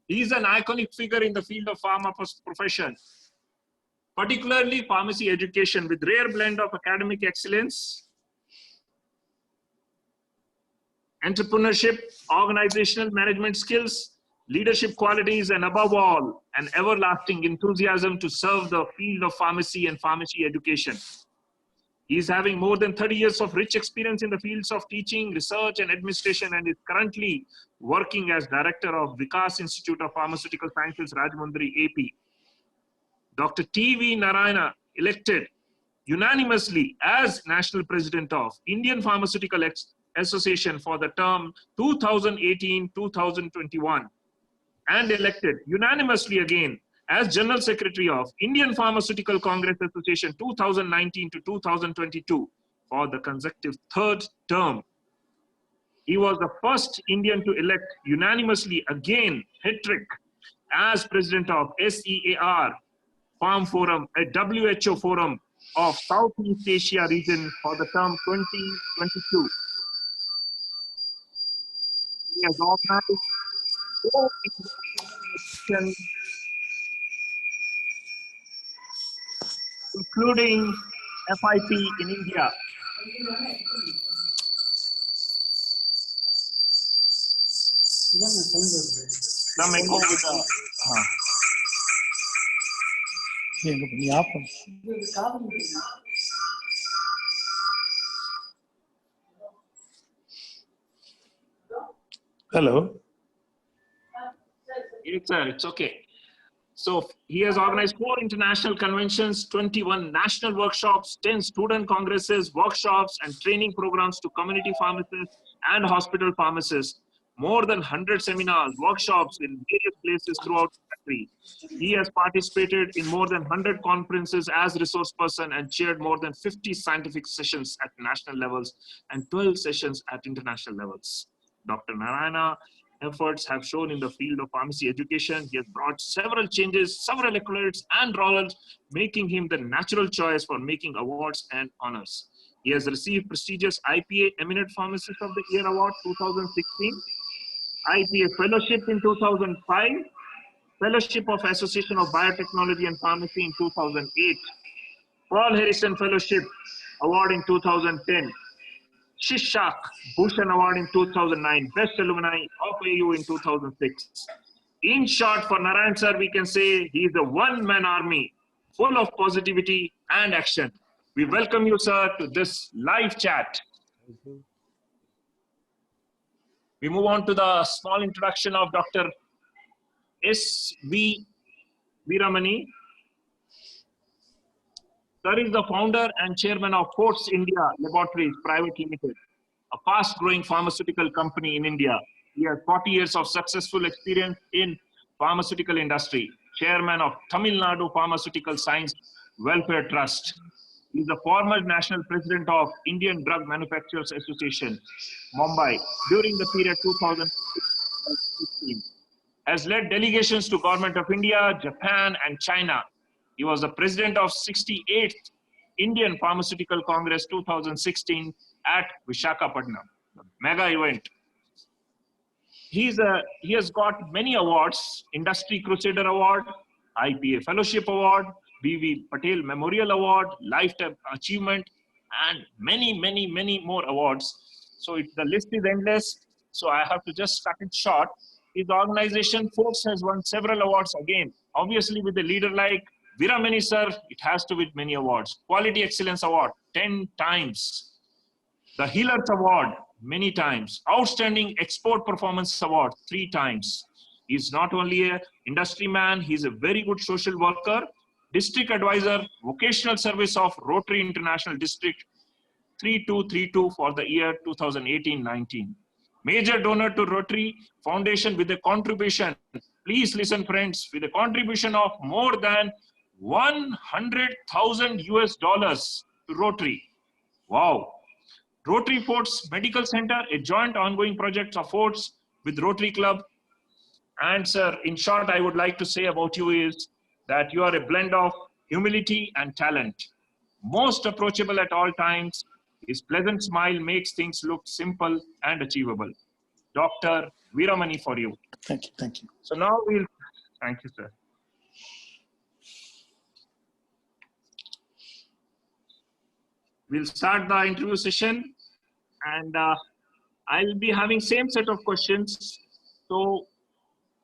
He is an iconic figure in the field of pharma profession, particularly pharmacy education, with rare blend of academic excellence, entrepreneurship, organizational management skills, leadership qualities, and above all, an everlasting enthusiasm to serve the field of pharmacy and pharmacy education. He is having more than 30 years of rich experience in the fields of teaching, research, and administration, and is currently working as director of Vikas Institute of Pharmaceutical Sciences, Rajahmundry, AP. Dr. T.V. Narayana, elected unanimously as National President of Indian Pharmaceutical Association for the term 2018-2021, and elected unanimously again as General Secretary of Indian Pharmaceutical Congress Association 2019 to 2022 for the consecutive third term. He was the first Indian to elect unanimously again, hat-trick, as President of SEAR Farm Forum, a WHO forum of Southeast Asia region for the term 2022. He has organized 4 international, including FIP in India. Some echo with the, Hello. Yes, sir, it's okay. So he has organized 4 international conventions, 21 national workshops, 10 student congresses, workshops, and training programs to community pharmacists and hospital pharmacists, more than 100 seminars, workshops in various places throughout the country. He has participated in more than 100 conferences as resource person and chaired more than 50 scientific sessions at national levels and 12 sessions at international levels. Dr. Narayana efforts have shown in the field of pharmacy education. He has brought several changes, several accolades and laurels, making him the natural choice for making awards and honors. He has received prestigious IPA Eminent Pharmacist of the Year Award 2016, IPA Fellowship in 2005, Fellowship of Association of Biotechnology and Pharmacy in 2008, Paul Harrison Fellowship Award in 2010, Shishak Bhushan Award in 2009, Best Alumni of AU in 2006. In short, for Narayan sir, we can say he is a one-man army full of positivity and action. We welcome you, sir, to this live chat. We move on to the small introduction of Dr. S.V. Veeramani. Sir is the founder and chairman of Fortis India Laboratories Private Limited, a fast-growing pharmaceutical company in India. He has 40 years of successful experience in pharmaceutical industry. Chairman of Tamil Nadu Pharmaceutical Science Welfare Trust. He is the former national president of Indian Drug Manufacturers Association, Mumbai, during the period 2015. Has led delegations to Government of India, Japan, and China. He was the president of 68th Indian Pharmaceutical Congress 2016 at Visakhapatnam, the mega event. He has got many awards: Industry Crusader Award, IPA Fellowship Award, B.V. Patel Memorial Award, Lifetime Achievement, and many more awards. So the list is endless. So I have to just cut it short. His organization, Fortis, has won several awards again. Obviously, with a leader like Veeramani sir, it has to win many awards. Quality Excellence Award, 10 times. The Healers Award, many times. Outstanding Export Performance Award, 3 times. He's not only an industry man, he's a very good social worker, district advisor, vocational service of Rotary International District 3232 for the year 2018-19. Major donor to Rotary Foundation with a contribution, please listen friends, with a contribution of more than $100,000 to Rotary. Wow. Rotary Fortis Medical Center, a joint ongoing project of Fortis with Rotary Club. And sir, in short, I would like to say about you is that you are a blend of humility and talent. Most approachable at all times. His pleasant smile makes things look simple and achievable. Dr. Veeramani for you. Thank you. Thank you. So now thank you, sir. We'll start the interview session, and I'll be having same set of questions, so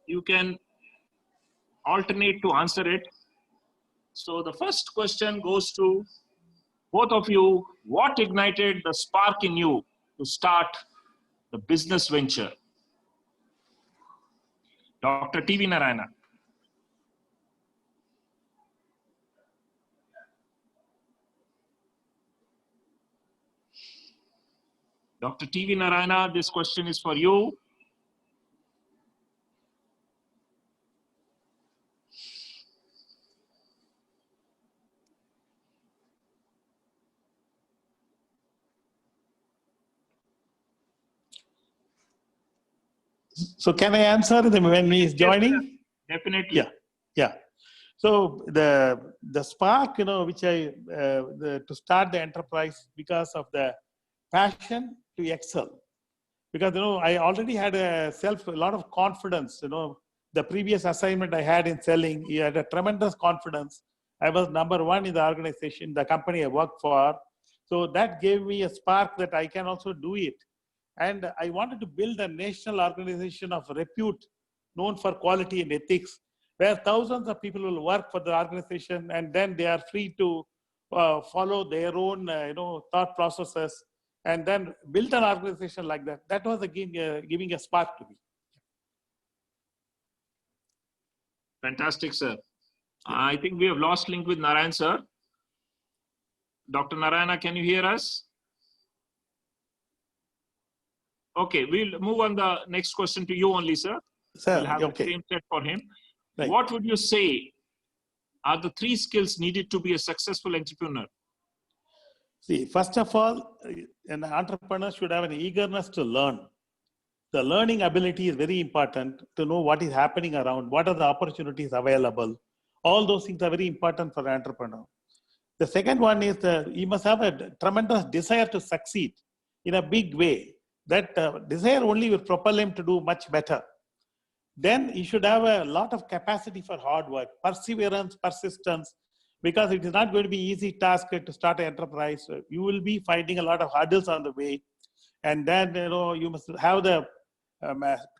you can alternate to answer it. So the first question goes to both of you. What ignited the spark in you to start the business venture? Dr. T.V. Narayana. Dr. T.V. Narayana, this question is for you. So can I answer when he is joining? Definitely. Yeah. So the spark, which to start the enterprise because of the passion to excel. Because I already had a lot of confidence. The previous assignment I had in selling, he had a tremendous confidence. I was number one in the organization, the company I worked for. So that gave me a spark that I can also do it. And I wanted to build a national organization of repute, known for quality and ethics, where thousands of people will work for the organization, and then they are free to follow their own, thought processes, and then build an organization like that. That was giving a spark to me. Fantastic, sir. I think we have lost link with Narayan, sir. Dr. Narayana, can you hear us? Okay, we'll move on the next question to you only, sir. Sir, we'll have okay. the same set for him. Right. What would you say are the 3 skills needed to be a successful entrepreneur? See, first of all, an entrepreneur should have an eagerness to learn. The learning ability is very important to know what is happening around, what are the opportunities available. All those things are very important for an entrepreneur. The second one is you must have a tremendous desire to succeed in a big way. That desire only will propel him to do much better. Then you should have a lot of capacity for hard work, perseverance, persistence, because it is not going to be easy task to start an enterprise. You will be finding a lot of hurdles on the way. And then, you must have the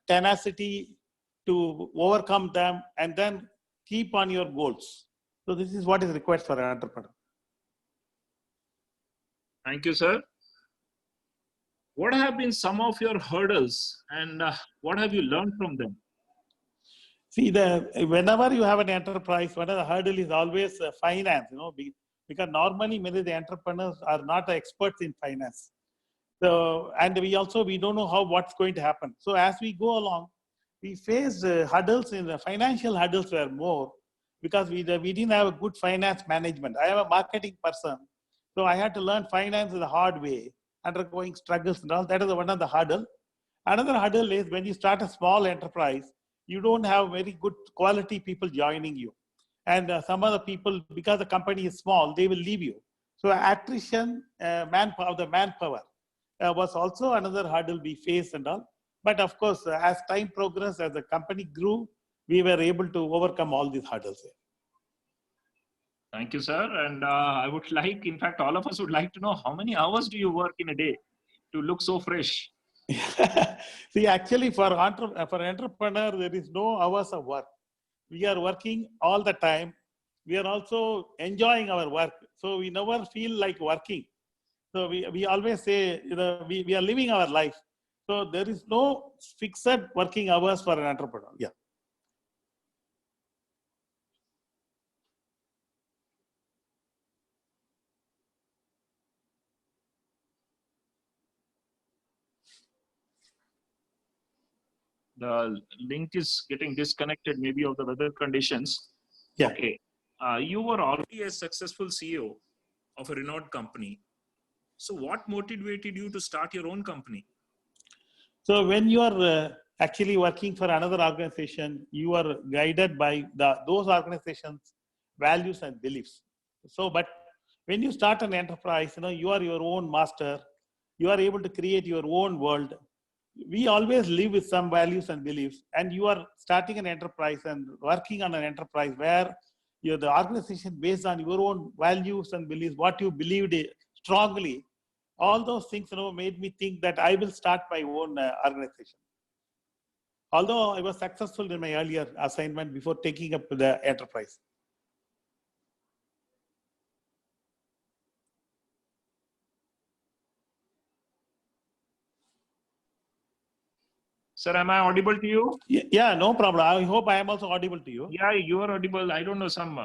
tenacity to overcome them and then keep on your goals. So this is what is required for an entrepreneur. Thank you, sir. What have been some of your hurdles and what have you learned from them? See, whenever you have an enterprise, one of the hurdle is always finance, because normally many of the entrepreneurs are not experts in finance. So, and we don't know what's going to happen. So as we go along, we face hurdles. In the financial hurdles were more because we didn't have a good finance management. I am a marketing person, so I had to learn finance the hard way, undergoing struggles and all. That is one of the hurdle. Another hurdle is when you start a small enterprise, you don't have very good quality people joining you. And some other people, because the company is small, they will leave you. So attrition, manpower was also another hurdle we faced and all. But of course, as time progressed, as the company grew, we were able to overcome all these hurdles. Thank you, sir. And I would like, in fact, all of us would like to know how many hours do you work in a day to look so fresh? See, actually, for an entrepreneur, there is no hours of work. We are working all the time. We are also enjoying our work. So we never feel like working. So we always say, we are living our life. So there is no fixed working hours for an entrepreneur. Yeah. The link is getting disconnected, maybe of the weather conditions. Yeah. Okay. You were already a successful CEO of a renowned company. So what motivated you to start your own company? So when you are actually working for another organization, you are guided by those organizations' values and beliefs. So, but when you start an enterprise, you are your own master. You are able to create your own world. we always live with some values and beliefs, and you are starting an enterprise and working on an enterprise where you're the organization based on your own values and beliefs, what you believed strongly. All those things, made me think that I will start my own organization. Although I was successful in my earlier assignment before taking up the enterprise. Sir, am I audible to you? Yeah, no problem. I hope I am also audible to you. Yeah, you are audible. I don't know, some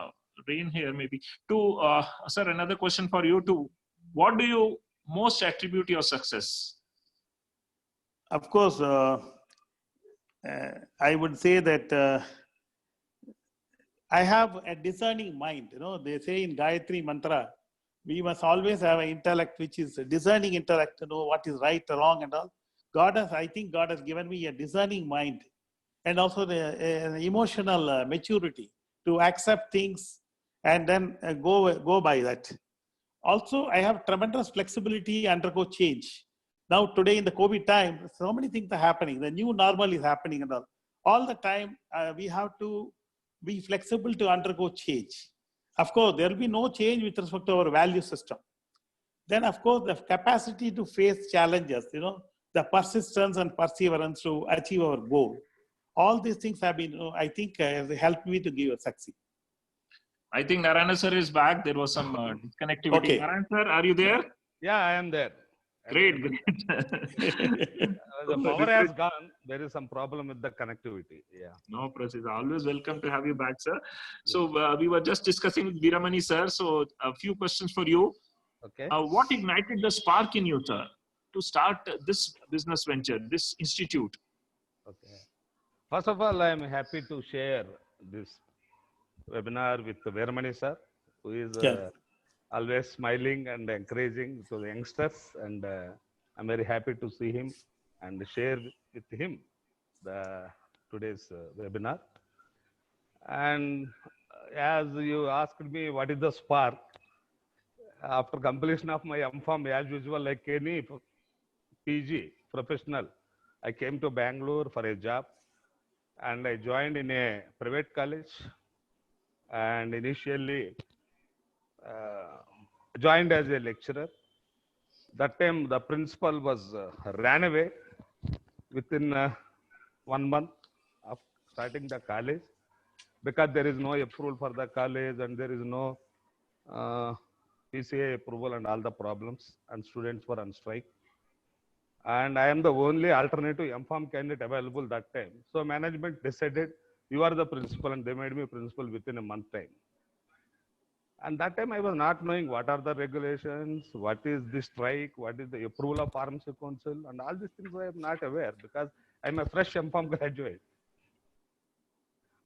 rain here maybe. Sir, another question for you too. What do you most attribute your success? Of course, I would say that I have a discerning mind. They say in Gayatri Mantra, we must always have an intellect which is a discerning intellect to know what is right or wrong and all. I think God has given me a discerning mind and also the emotional maturity to accept things and then go by that. Also, I have tremendous flexibility, undergo change. Now, today in the COVID time, so many things are happening. The new normal is happening and all. All the time, we have to be flexible to undergo change. Of course, there will be no change with respect to our value system. Then, of course, the capacity to face challenges, the persistence and perseverance to achieve our goal. All these things have been, I think, helped me to give a success. I think Narayana sir is back. There was some disconnectivity. Okay. Narayana sir, are you there? Yeah, I am there. Great, great. The power has gone. There is some problem with the connectivity. Yeah. No, Prasid. Always welcome to have you back, sir. So we were just discussing with Veeramani sir. So a few questions for you. Okay. What ignited the spark in you, sir, to start this business venture, this institute? Okay. First of all, I am happy to share this webinar with Veeramani sir, who is always smiling and encouraging to the youngsters, and I'm very happy to see him and share with him today's webinar. And as you asked me, what is the spark? After completion of my M.Pharm, as usual, like any PG professional, I came to Bangalore for a job, and I joined in a private college, and initially joined as a lecturer. That time the principal was ran away within 1 month of starting the college, because there is no approval for the college and there is no PCA approval and all the problems, and students were on strike. And I am the only alternative M.Pharm candidate available that time. So management decided, you are the principal, and they made me principal within a month time. And that time I was not knowing what are the regulations, what is the strike, what is the approval of Pharmacy Council, and all these things I am not aware, because I am a fresh M.Pharm graduate.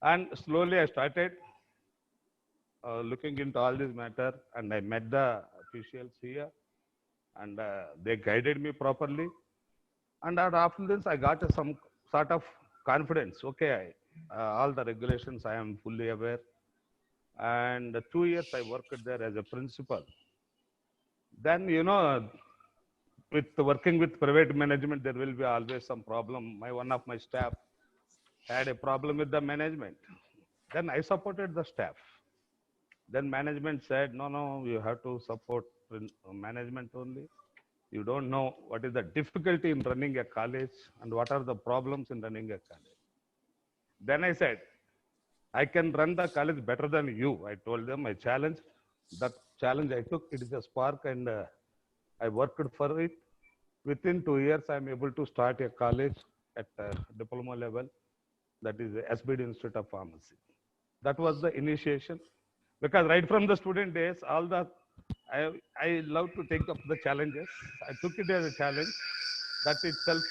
And slowly I started looking into all this matter, and I met the officials here, and they guided me properly. And after this, I got some sort of confidence. Okay, all the regulations I am fully aware. And 2 years I worked there as a principal. Then, with working with private management, there will be always some problem. One of my staff had a problem with the management. Then I supported the staff. Then management said, no, you have to support management only. You don't know what is the difficulty in running a college and what are the problems in running a college. Then I said, I can run the college better than you. I told them, I challenged. That challenge I took, it is a spark, and I worked for it. Within 2 years, I am able to start a college at diploma level, that is the SBD Institute of Pharmacy. That was the initiation, because right from the student days, I love to take up the challenges. I took it as a challenge. That itself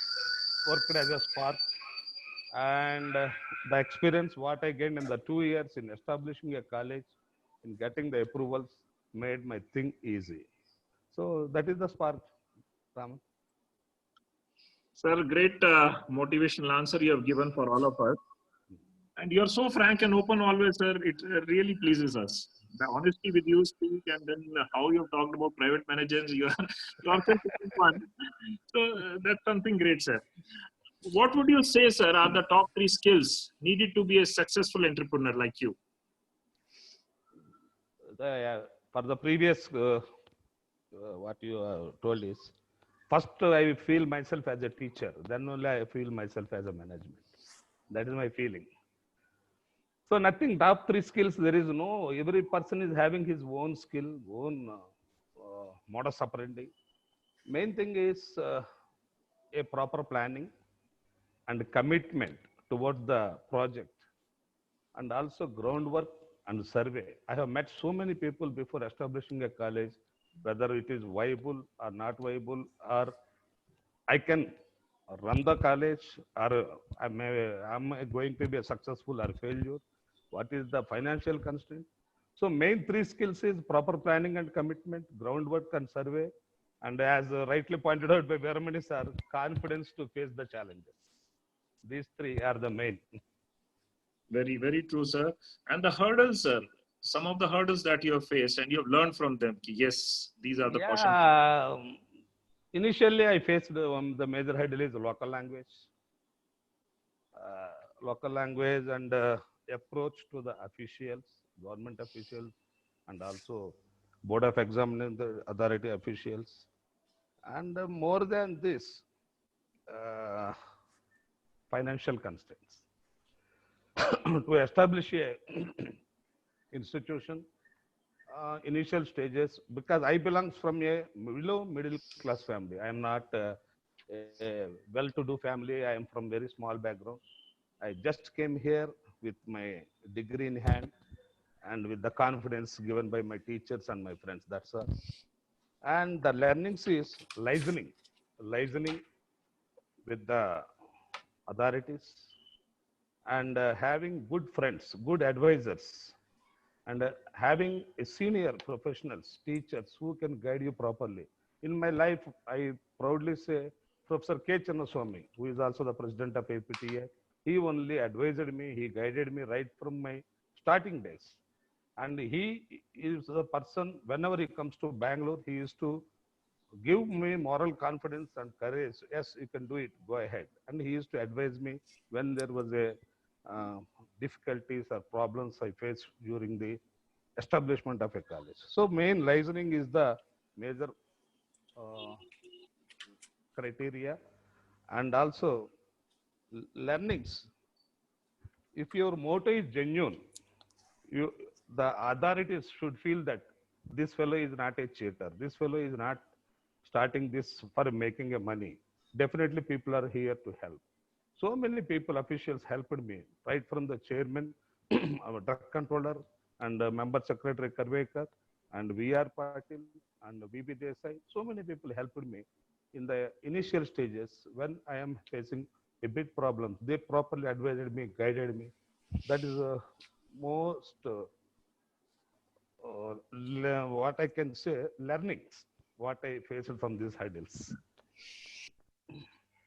worked as a spark. And the experience what I gained in the 2 years in establishing a college, in getting the approvals, made my thing easy. So that is the spark, Raman. Sir, great motivational answer you have given for all of us. And you're so frank and open always, sir. It really pleases us. the honesty with you speak, and then how you've talked about private managers, you are you also taking one. So that's something great, sir. What would you say, sir, are the top 3 skills needed to be a successful entrepreneur like you? For the previous, what you told is, first I feel myself as a teacher, then only I feel myself as a management. That is my feeling. So nothing, top 3 skills, there is no, every person is having his own skill, own modus operandi. Main thing is a proper planning and commitment towards the project, and also groundwork and survey. I have met so many people before establishing a college, whether it is viable or not viable, or I can run the college, or am I going to be a successful or failure? What is the financial constraint? So main 3 skills is proper planning and commitment, groundwork and survey, and as rightly pointed out by Veeramani sir, confidence to face the challenges. These 3 are the main. Very, very true, sir. And the hurdles, sir, some of the hurdles that you have faced and you have learned from them. Yes, these are the caution. Yeah, initially I faced the major hurdle is local language. Local language and approach to the officials, government officials, and also board of examining the authority officials. And more than this, financial constraints. To establish a institution, initial stages, because I belongs from a below middle class family. I am not a well-to-do family. I am from very small background. I just came here with my degree in hand and with the confidence given by my teachers and my friends. That's all. And the learnings is listening with the authorities, and having good friends, good advisors, and having a senior professionals, teachers who can guide you properly. In my life, I proudly say Professor K. Channaswamy, who is also the president of APTA, he only advised me, he guided me right from my starting days. And he is the person, whenever he comes to Bangalore, he used to give me moral confidence and courage. Yes, you can do it, go ahead. And he used to advise me when there was a difficulties or problems I faced during the establishment of a college. So main licensing is the major uh, criteria, and also learnings. If your motto is genuine, you, the authorities should feel that this fellow is not a cheater. This fellow is not starting this for making a money. Definitely people are here to help. So many people, officials helped me, right from the chairman, our drug controller, and member secretary Karvekar, and VR Patil, and VB Desai. So many people helped me in the initial stages when I am facing a big problem. They properly advised me, guided me. That is the most, what I can say, learnings, what I faced from these hurdles.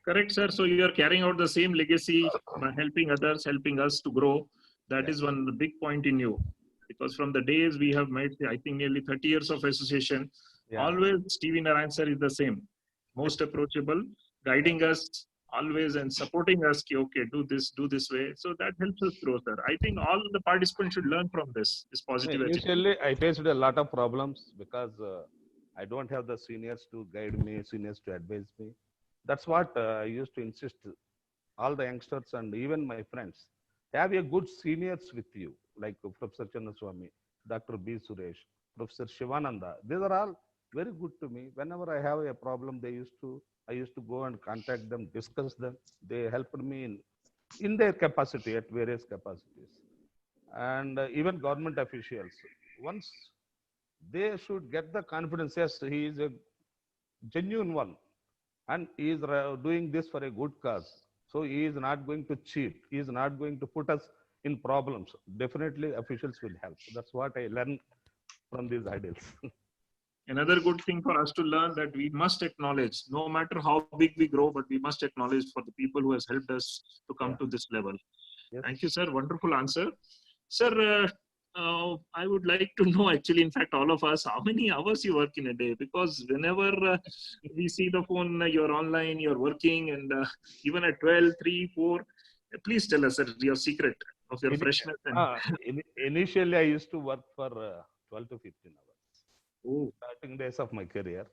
Correct, sir. So you are carrying out the same legacy by helping others, helping us to grow. That is one big point in you. Because from the days we have made, I think nearly 30 years of association, always Stevie Narayan sir is the same. Most approachable, guiding us always and supporting us. Okay, do this way. So that helps us grow, sir. I think all the participants should learn from this positive attitude. Initially, I faced a lot of problems because I don't have the seniors to guide me, seniors to advise me. That's what I used to insist all the youngsters and even my friends. Have a good seniors with you, like Professor Channaswamy, Dr. B. Suresh, Professor Shivananda. These are all very good to me. Whenever I have a problem, I used to go and contact them, discuss them. They helped me in their capacity at various capacities. And even government officials, once they should get the confidence, yes, he is a genuine one and he is doing this for a good cause. So he is not going to cheat. He is not going to put us in problems. Definitely officials will help. That's what I learned from these ideals. Another good thing for us to learn that we must acknowledge, no matter how big we grow, but we must acknowledge for the people who has helped us to come to this level. Yes. Thank you, sir. Wonderful answer. Sir, I would like to know actually, in fact, all of us, how many hours you work in a day? Because whenever we see the phone, you're online, you're working, and even at 12, 3, 4, please tell us your secret of your In, freshness. And initially, I used to work for 12 to 15 hours, oh, starting days of my career.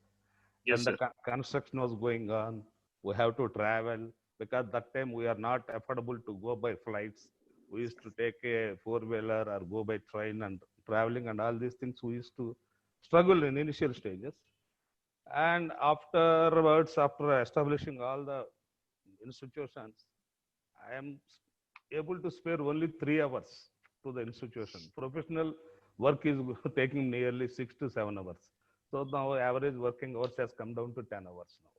yes, When the sir. construction was going on, we have to travel because that time we are not affordable to go by flights. We used to take a four-wheeler or go by train and traveling and all these things. We used to struggle in initial stages. And afterwards, after establishing all the institutions, I am able to spare only 3 hours to the institution. Professional work is taking nearly 6 to 7 hours. So now average working hours has come down to 10 hours now.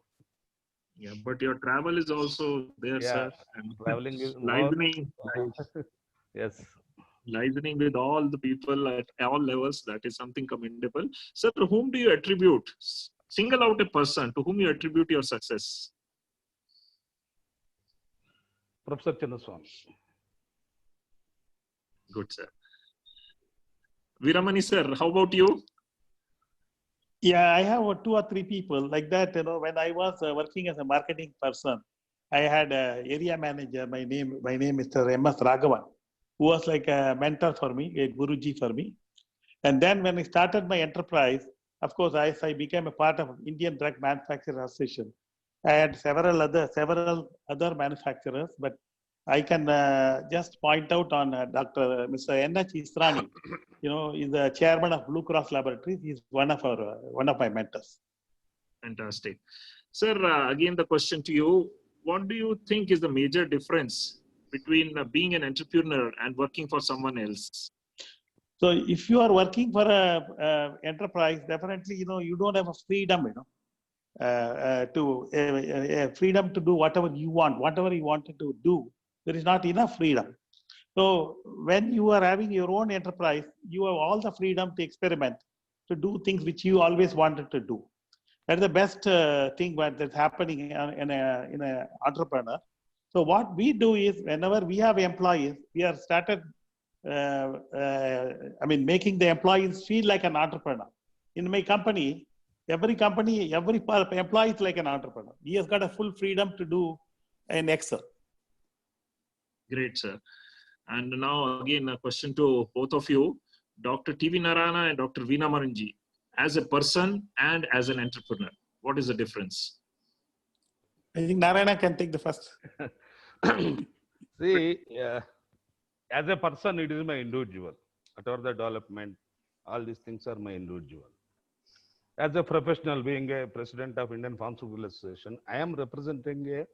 Yeah, but your travel is also there, Yeah, sir. And traveling is more. listening, Yes. listening with all the people at all levels, that is something commendable. Sir, to whom do you attribute? Single out a person to whom you attribute your success. Professor Chinnaswamy. Good, sir. Viramani, sir, how about you? Yeah, I have 2 or 3 people like that. You know, when I was working as a marketing person, I had a area manager. My name Mr. M.S. Raghavan, who was like a mentor for me, a Guruji for me. And then when I started my enterprise, of course, as I became a part of Indian Drug Manufacturers Association, I had several other manufacturers, but I can just point out on Dr. Mr. N.H. Israni. You know, he's the chairman of Blue Cross Laboratories. He's one of my mentors. Fantastic. Sir, again, the question to you, what do you think is the major difference between being an entrepreneur and working for someone else? So if you are working for a enterprise, definitely, you know, you don't have a freedom, you know, freedom to do whatever you wanted to do. There is not enough freedom. So when you are having your own enterprise, you have all the freedom to experiment, to do things which you always wanted to do. That's the best thing that's happening in a entrepreneur. So what we do is, whenever we have employees, we are started. Making the employees feel like an entrepreneur. In my company, every employee is like an entrepreneur. He has got a full freedom to do an Excel. Great, sir. And now again, a question to both of you, Dr. T.V. Narayana and Dr. Veena Maranji. As a person and as an entrepreneur, what is the difference? I think Narayana can take the first. See, as a person, it is my individual. Whatever the development, all these things are my individual. As a professional, being a president of Indian Pharmaceutical Association, I am representing a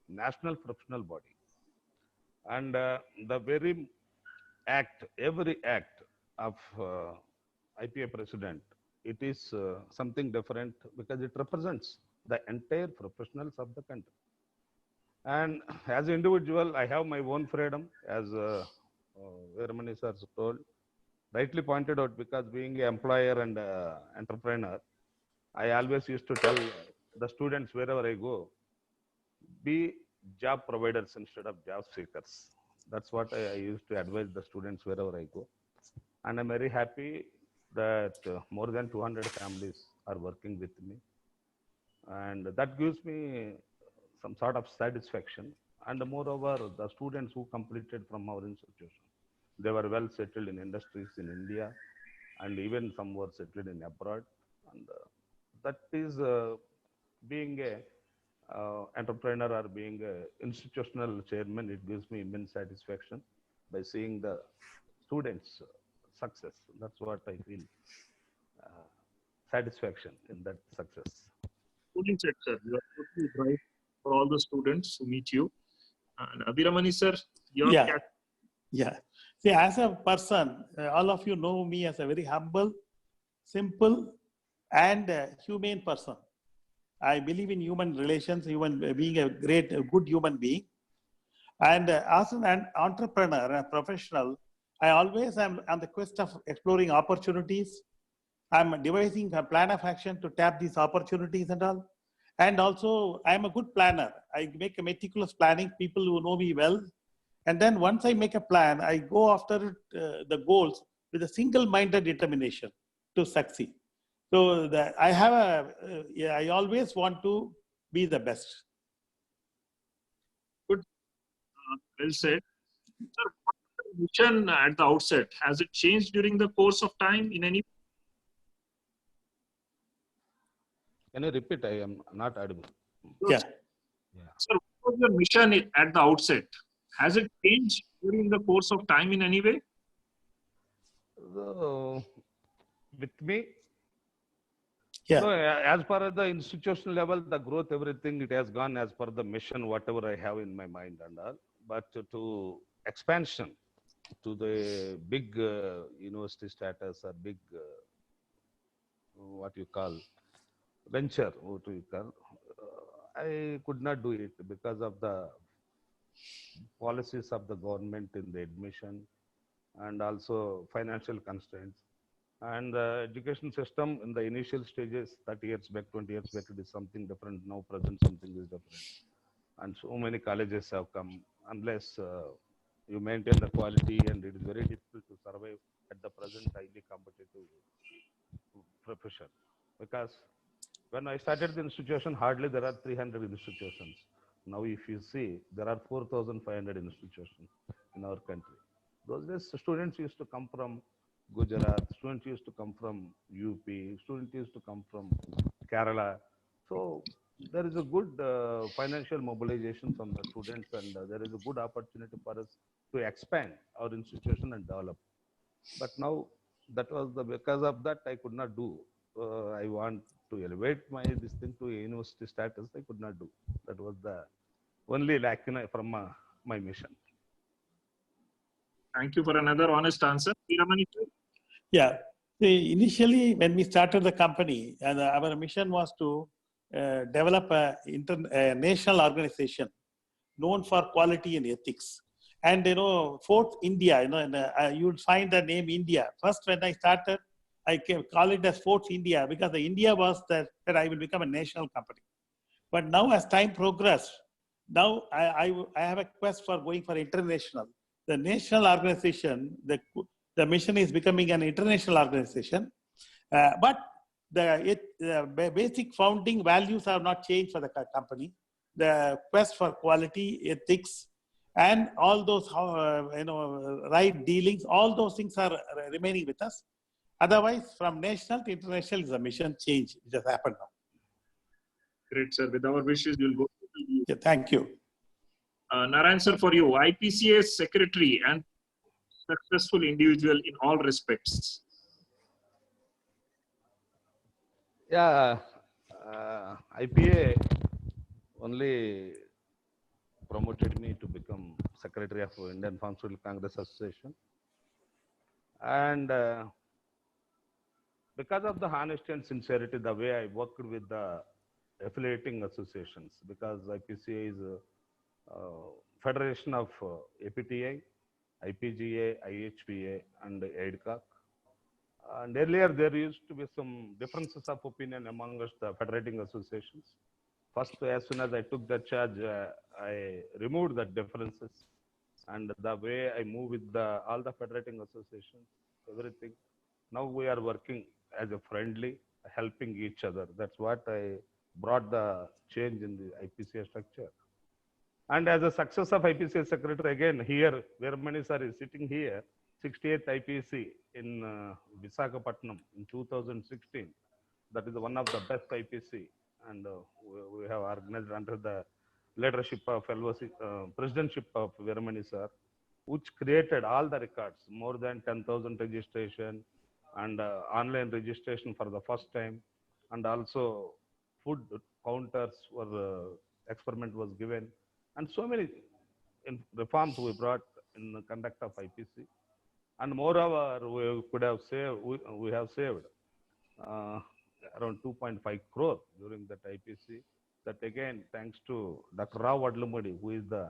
national professional body. And the very every act of IPA president, it is something different because it represents the entire professionals of the country. And as an individual, I have my own freedom, as Veramani sir told, rightly pointed out, because being an employer and entrepreneur, I always used to tell the students wherever I go, be job providers instead of job seekers. That's what I used to advise the students wherever I go. And I'm very happy that more than 200 families are working with me. And that gives me some sort of satisfaction. And moreover, the students who completed from our institution, they were well settled in industries in India, and even some were settled in abroad. And that is being a entrepreneur or being an institutional chairman, it gives me immense satisfaction by seeing the students' success. That's what I feel satisfaction in that success. Truly said, sir. You are totally right for all the students who meet you. And Abhiramani, sir, your Yeah. See, as a person, all of you know me as a very humble, simple, and humane person. I believe in human relations, being a good human being. And as an entrepreneur, a professional, I always am on the quest of exploring opportunities. I'm devising a plan of action to tap these opportunities and all. And also, I'm a good planner. I make a meticulous planning, people who know me well. And then once I make a plan, I go after the goals with a single-minded determination to succeed. So I have I always want to be the best. Good. Well said. Sir, what was the mission at the outset? Has it changed during the course of time in any? Can you repeat? I am not audible. Yeah. Sir, what was your mission at the outset? Has it changed during the course of time in any way? So, with me, Yeah. no, as per the institutional level, the growth, everything, it has gone as per the mission, whatever I have in my mind and all. But to expansion, to the big university status or big, what you call, venture, what you call, I could not do it because of the policies of the government in the admission and also financial constraints. And the education system in the initial stages, 30 years back, 20 years back, it is something different. Now, present, something is different. And so many colleges have come. Unless you maintain the quality, and it is very difficult to survive at the present highly competitive profession. Because when I started the institution, hardly there are 300 institutions. Now, if you see, there are 4,500 institutions in our country. Those days, students used to come from Gujarat, students used to come from UP, students used to come from Kerala. So there is a good financial mobilization from the students, and there is a good opportunity for us to expand our institution and develop. But now that was the because of that I could not do. I want to elevate my this thing to university status. I could not do. That was the only lacuna from my mission. Thank you for another honest answer. Veeramani, sir? Yeah. See, initially, when we started the company, our mission was to develop a national organization known for quality and ethics. And Fourth India, and you will find the name India. First, when I started, I call it as Fourth India because the India was that I will become a national company. But now, as time progressed, now I have a quest for going for international. The national organization, the mission is becoming an international organization, but the basic founding values have not changed for the company. The quest for quality, ethics, and all those right dealings, all those things are remaining with us. Otherwise, from national to international is a mission change. It has happened now. Great, sir. With our wishes, you'll go. Yeah, thank you. Narayan, sir, for you, IPCA secretary and successful individual in all respects. Yeah, IPA only promoted me to become secretary of Indian Pharmaceutical Congress Association, and because of the honesty and sincerity, the way I worked with the affiliating associations, because IPCA is a federation of APTI, IPGA, IHPA, and AIDCOC. And earlier there used to be some differences of opinion among us, the federating associations. First, as soon as I took the charge, I removed the differences, and the way I move with all the federating associations, everything. Now we are working as a friendly, helping each other. That's what I brought the change in the IPCA structure. And as a success of IPCA secretary, again, here, Veeramani sir is sitting here, 68th IPC in Visakhapatnam in 2016. That is one of the best IPC. And we have organized under the leadership of LOC, presidentship of Veeramani sir, which created all the records, more than 10,000 registration and online registration for the first time. And also food counters were, experiment was given. And so many reforms we brought in the conduct of IPC. And moreover, we could have saved, we have saved around 2.5 crore during that IPC. That again, thanks to Dr. Rao Vadlumadi, who is the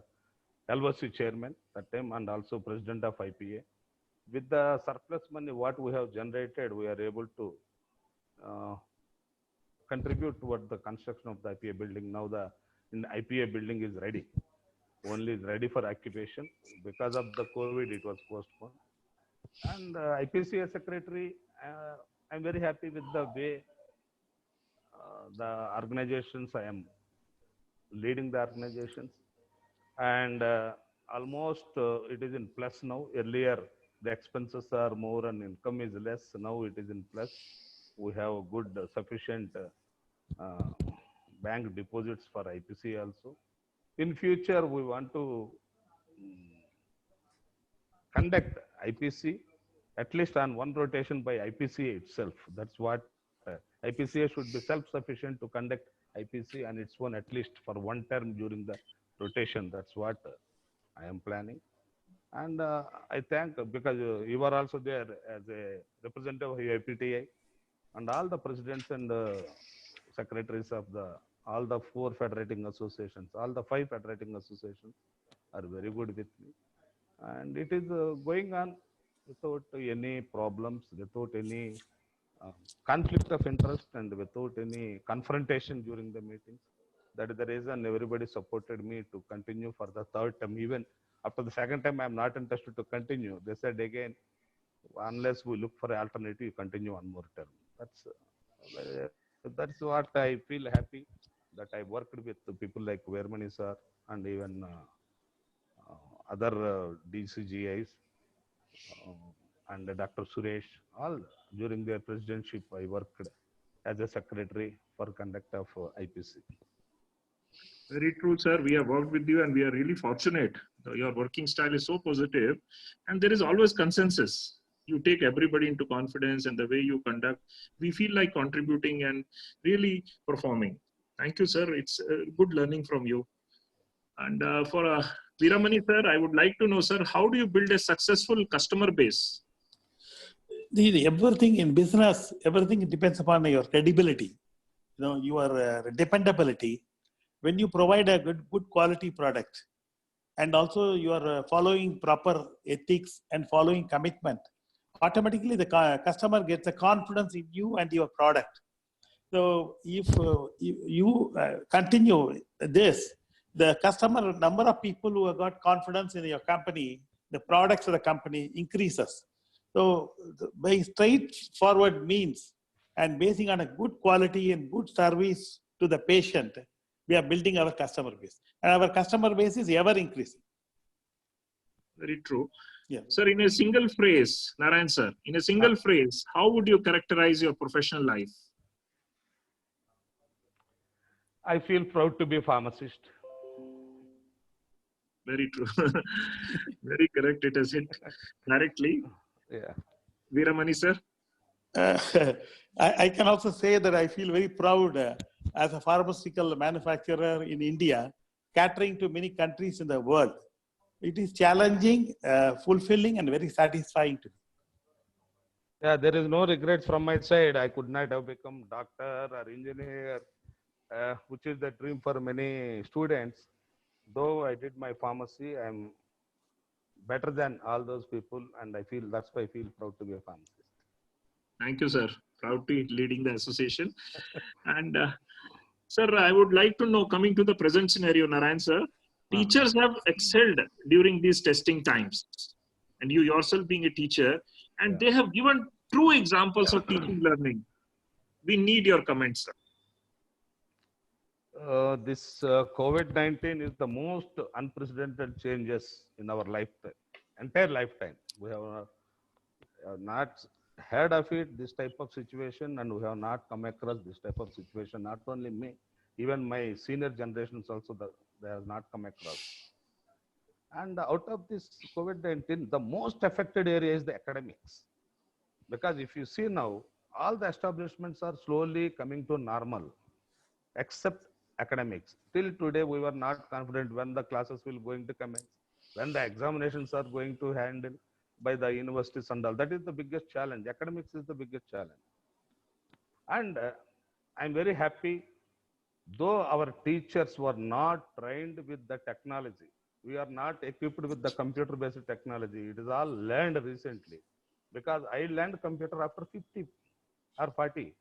LOC chairman that time and also president of IPA. With the surplus money, what we have generated, we are able to contribute toward the construction of the IPA building. Now the IPA building is ready. Only is ready for occupation. Because of the COVID, it was postponed. And IPCA secretary, I'm very happy with the way the organizations I am leading the organizations, and almost it is in plus now. Earlier the expenses are more and income is less. Now it is in plus. We have good sufficient uh, bank deposits for IPC also. In future we want to mm, conduct IPC at least on one rotation by IPCA itself. That's what IPCA should be self-sufficient to conduct IPC on its own at least for one term during the rotation. That's what I am planning. And I thank because you are also there as a representative of UIPTI, and all the presidents and secretaries of the all the four federating associations, all the five federating associations are very good with me, and it is going on without any problems, without any uh, conflict of interest, and without any confrontation during the meetings. That is the reason everybody supported me to continue for the third term. Even after the second time, I am not interested to continue. They said again, unless we look for an alternative, you continue one more term. That's what I feel happy that I worked with the people like Vermani sir and even other DCGIs uh, and Dr. Suresh. All during their presidency, I worked as a secretary for conduct of IPC. Very true, sir. We have worked with you and we are really fortunate. Your working style is so positive and there is always consensus. You take everybody into confidence and the way you conduct, we feel like contributing and really performing. Thank you, sir. It's good learning from you. And for Veeramani, sir, I would like to know, sir, how do you build a successful customer base? Everything in business, everything depends upon your credibility, your dependability. When you provide a good quality product, and also you are following proper ethics and following commitment, automatically the customer gets a confidence in you and your product. So if you continue this, the customer number of people who have got confidence in your company, the products of the company increases. So by straightforward means and basing on a good quality and good service to the patient, we are building our customer base. And our customer base is ever increasing. Very true. Yeah. Sir, in a single phrase, Narayan sir, in a single phrase, how would you characterize your professional life? I feel proud to be a pharmacist. Very true. Very correct. It has hit directly. Yeah. Veeramani sir? I can also say that I feel very proud as a pharmaceutical manufacturer in India, catering to many countries in the world. It is challenging, fulfilling, and very satisfying to me. Yeah, there is no regrets from my side. I could not have become doctor or engineer, which is the dream for many students. Though I did my pharmacy, I'm better than all those people, and I feel that's why I feel proud to be a pharmacist. Thank you, sir. Proud to leading the association. And sir, I would like to know, coming to the present scenario, Narayan sir, teachers have excelled during these testing times. And you yourself being a teacher, and they have given true examples of teaching learning. We need your comments, sir. This COVID-19 is the most unprecedented changes in our lifetime, entire lifetime. We have not heard of it, this type of situation, and we have not come across this type of situation. Not only me, even my senior generations also, they have not come across. And out of this COVID-19, the most affected area is the academics. Because if you see now, all the establishments are slowly coming to normal, except academics. Till today, we were not confident when the classes will going to commence, when the examinations are going to handle by the universities and all. That is the biggest challenge. Academics is the biggest challenge. And I'm very happy, though our teachers were not trained with the technology. We are not equipped with the computer-based technology. It is all learned recently. Because I learned computer after 50 or 40.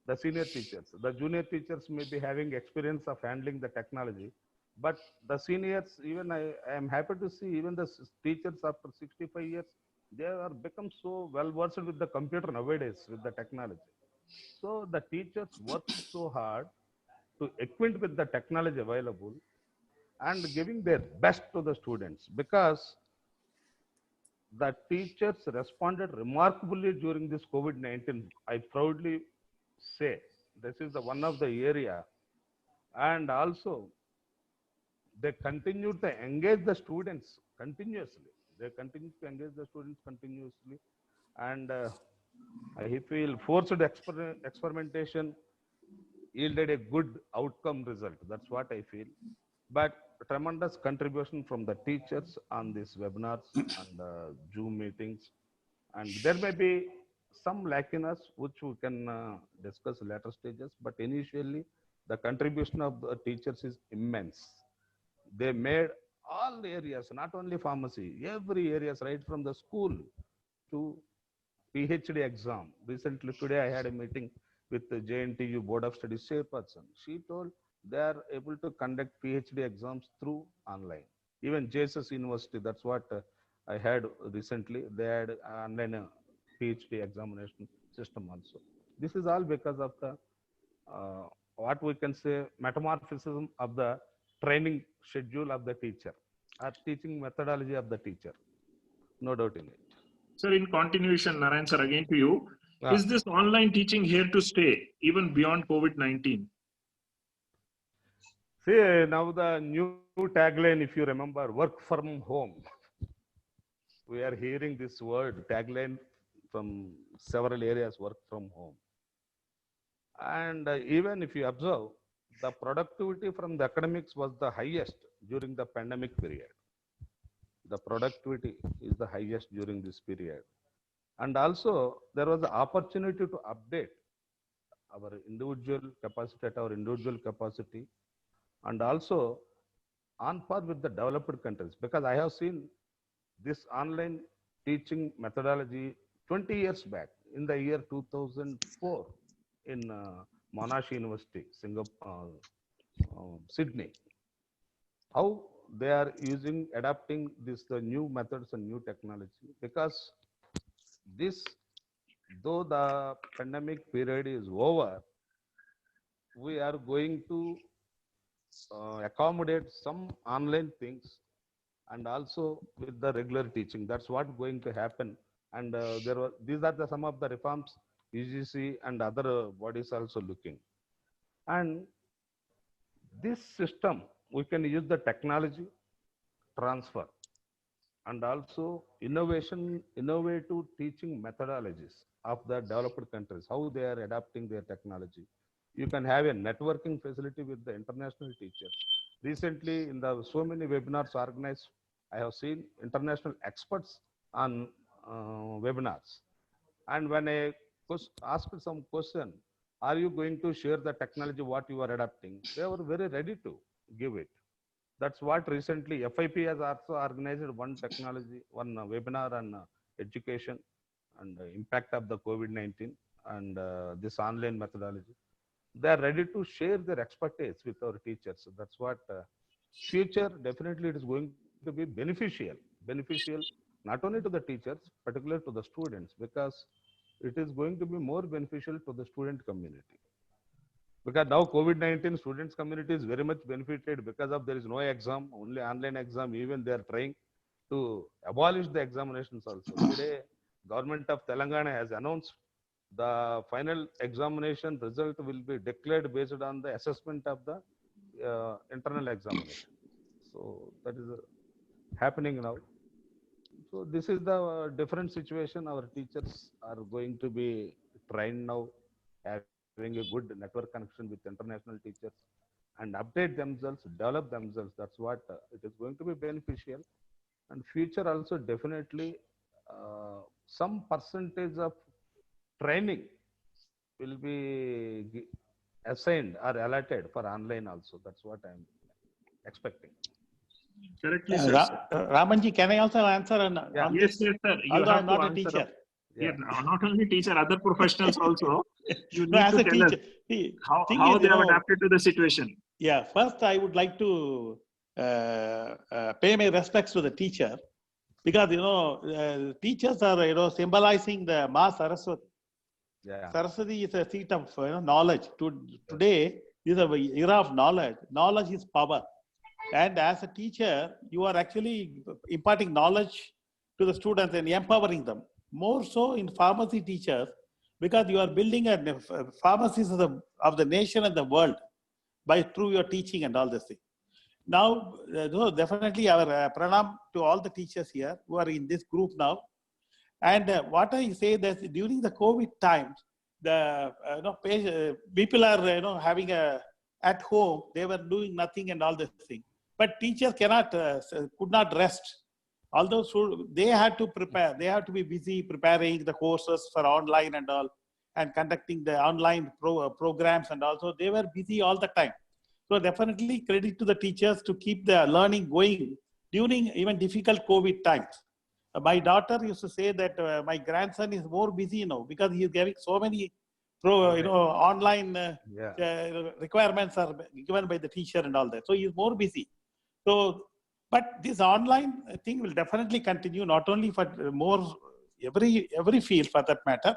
The senior teachers, the junior teachers may be having experience of handling the technology, but the seniors, even I am happy to see even the teachers after 65 years, They are become so well versed with the computer nowadays, with the technology. So the teachers work so hard to acquaint with the technology available and giving their best to the students, because the teachers responded remarkably during this COVID-19. I proudly say this is the one of the area, and also they continue to engage the students continuously. They continue to engage the students continuously, and I feel forced experimentation yielded a good outcome result. That's what I feel. But tremendous contribution from the teachers on these webinars and Zoom meetings. And there may be some lackiness which we can discuss later stages. But initially, the contribution of the teachers is immense. They made all areas, not only pharmacy, every areas, right from the school to PhD exam. Recently, today I had a meeting with the JNTU Board of Studies chairperson. She told they are able to conduct PhD exams through online. Even JSS University, that's what I had recently. They had online PhD examination system also. This is all because of the what we can say metamorphism of the training schedule of the teacher or teaching methodology of the teacher. No doubt in it. Sir, in continuation, Narayan sir, again to you. Ah. Is this online teaching here to stay, even beyond COVID-19? See, now the new tagline, if you remember, work from home. We are hearing this word tagline from several areas, work from home. And even if you observe, the productivity from the academics was the highest during the pandemic period. The productivity is the highest during this period. And also, there was the opportunity to update our individual capacity at our individual capacity, and also on par with the developed countries, because I have seen this online teaching methodology 20 years back in the year 2004 in Monash University, Singapore, Sydney. How they are using, adapting this the new methods and new technology, because this, though the pandemic period is over, we are going to accommodate some online things and also with the regular teaching. That's what going to happen. And these are some of the reforms UGC and other bodies also looking. And this system, we can use the technology transfer and also innovative teaching methodologies of the developed countries, how they are adapting their technology. You can have a networking facility with the international teachers. Recently, in the so many webinars organized, I have seen international experts on webinars. And when I asked some question, are you going to share the technology what you are adapting? They were very ready to give it. That's what recently FIP has also organized one webinar on education and the impact of the COVID-19 and this online methodology. They are ready to share their expertise with our teachers. So that's what future, definitely it is going to be beneficial not only to the teachers, particularly to the students, because it is going to be more beneficial to the student community. Because now COVID-19 students community is very much benefited because of there is no exam, only online exam. Even they are trying to abolish the examinations also. Today, government of Telangana has announced the final examination result will be declared based on the assessment of the internal examination. So that is happening now. So this is the different situation. Our teachers are going to be trained now, having a good network connection with international teachers and update themselves, develop themselves. That's what it is going to be beneficial. And future also definitely some percentage of training will be assigned or allotted for online also. That's what I'm expecting. Correctly, sir. Ramanji, can I also answer on Yes, yes, sir. You although have I'm not to a teacher. Yeah, not only teacher, other professionals also. You No, need as to a tell us teacher, how they have adapted to the situation. Yeah, first I would like to pay my respects to the teacher because teachers are symbolizing the Ma Saraswati. Yeah. Saraswati is a seat of knowledge. Today is an era of knowledge. Knowledge is power. And as a teacher, you are actually imparting knowledge to the students and empowering them. More so in pharmacy teachers, because you are building a pharmacies of the nation and the world through your teaching and all this thing. Now, definitely our pranam to all the teachers here who are in this group now. And what I say that during the COVID times, the people are having at home, they were doing nothing and all this thing. But teachers could not rest. Although they had to prepare, they have to be busy preparing the courses for online and all, and conducting the online programs, and also they were busy all the time. So definitely credit to the teachers to keep the learning going during even difficult COVID times. My daughter used to say that my grandson is more busy now because he is getting so many online requirements are given by the teacher and all that. So he is more busy. So, but this online thing will definitely continue, not only for every field for that matter,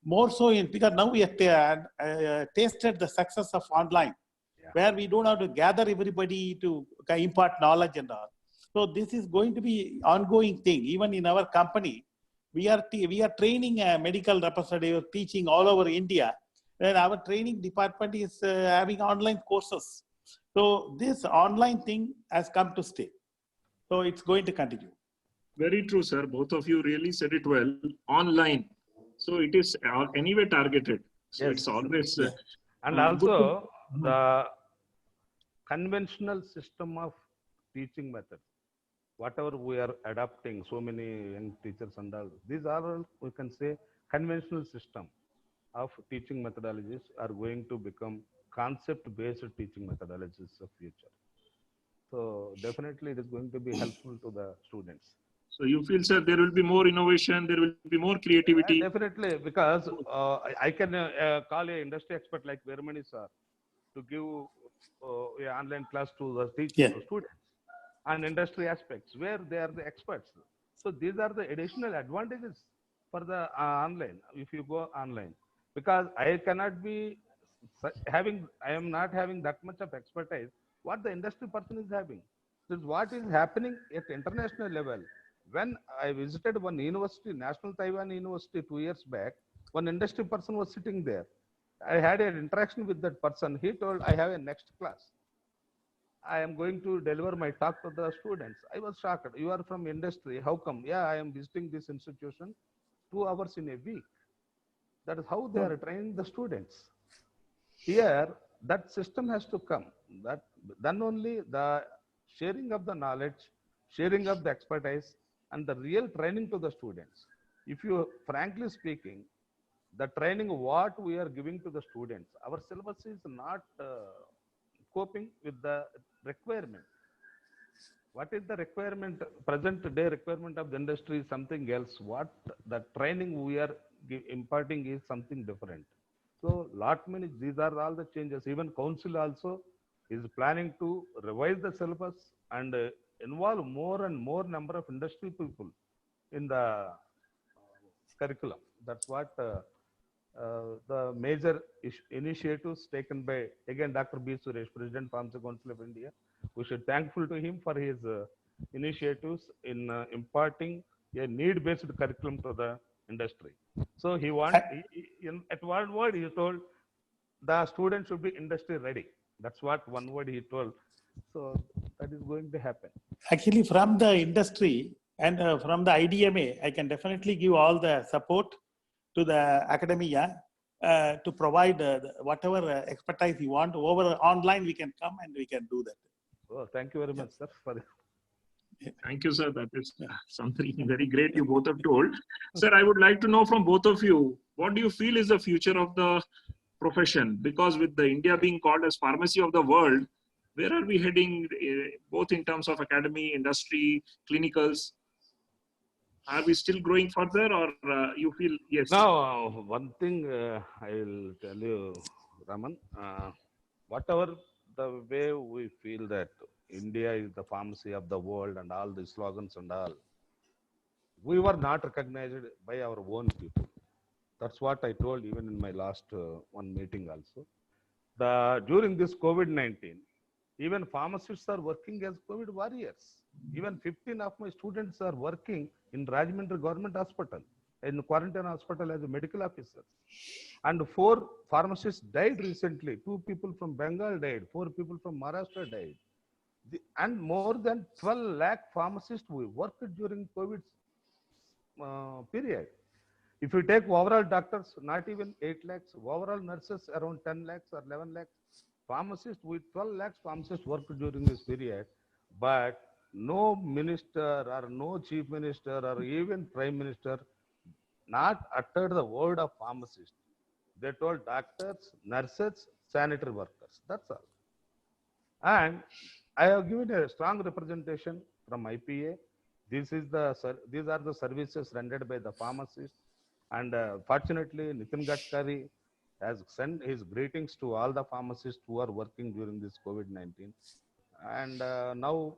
more so because now we have tasted the success of online, where we don't have to gather everybody to impart knowledge and all. So this is going to be ongoing thing. Even in our company, we are training medical representatives, teaching all over India, and our training department is having online courses. So this online thing has come to stay. So it's going to continue. Very true, sir. Both of you really said it well. Online. So it is anyway targeted. So Yes. it's always. And also the conventional system of teaching method, whatever we are adopting, so many young teachers and all, these are all, we can say, conventional system of teaching methodologies are going to become concept-based teaching methodologies of future. So definitely it is going to be helpful to the students. So you feel, sir, there will be more innovation, there will be more creativity. Definitely, because I can call an industry expert like Veermani sir to give an online class to the students and industry aspects where they are the experts. So these are the additional advantages for the online, if you go online, because I cannot be I am not having that much of expertise what the industry person is having. This is what is happening at international level. When I visited one university, National Taiwan University 2 years back, one industry person was sitting there. I had an interaction with that person. He told, I have a next class. I am going to deliver my talk to the students. I was shocked. You are from industry. How come? Yeah, I am visiting this institution 2 hours in a week. That is how they are training the students. Here, that system has to come. That then only the sharing of the knowledge, sharing of the expertise, and the real training to the students. If you, frankly speaking, the training what we are giving to the students, our syllabus is not coping with the requirement. What is the requirement, present day requirement of the industry is something else. What the training we are imparting is something different. So these are all the changes. Even council also is planning to revise the syllabus and involve more and more number of industry people in the curriculum. That's what the major initiatives taken by, again, Dr. B. Suresh, President, Pharmacy Council of India. We should thankful to him for his initiatives in imparting a need-based curriculum to the industry. So he at one word he told, the student should be industry ready. That's what one word he told. So that is going to happen. Actually, from the industry and from the IDMA, I can definitely give all the support to the academia to provide whatever expertise you want. Over online, we can come and we can do that. Oh, thank you very much, sir. Thank you, sir. That is something very great you both have told. Sir, I would like to know from both of you, what do you feel is the future of the profession? Because with the India being called as pharmacy of the world, where are we heading, both in terms of academy, industry, clinicals? Are we still growing further, or you feel yes? Now, one thing I will tell you, Raman, whatever the way we feel that India is the pharmacy of the world and all the slogans and all, we were not recognized by our own people. That's what I told even in my last one meeting also. During this COVID-19, even pharmacists are working as COVID warriors. Even 15 of my students are working in Rajahmundry Government Hospital, in quarantine hospital as a medical officer. And 4 pharmacists died recently. 2 people from Bengal died, 4 people from Maharashtra died. And more than 12 lakh pharmacists we worked during COVID period. If you take overall doctors, not even 8 lakhs, overall nurses around 10 lakhs or 11 lakhs, pharmacists with 12 lakhs pharmacists worked during this period, but no minister or no chief minister or even prime minister not uttered the word of pharmacist. They told doctors, nurses, sanitary workers. That's all. And I have given a strong representation from IPA. These are the services rendered by the pharmacist. And fortunately, Nitin Gadkari has sent his greetings to all the pharmacists who are working during this COVID-19. And now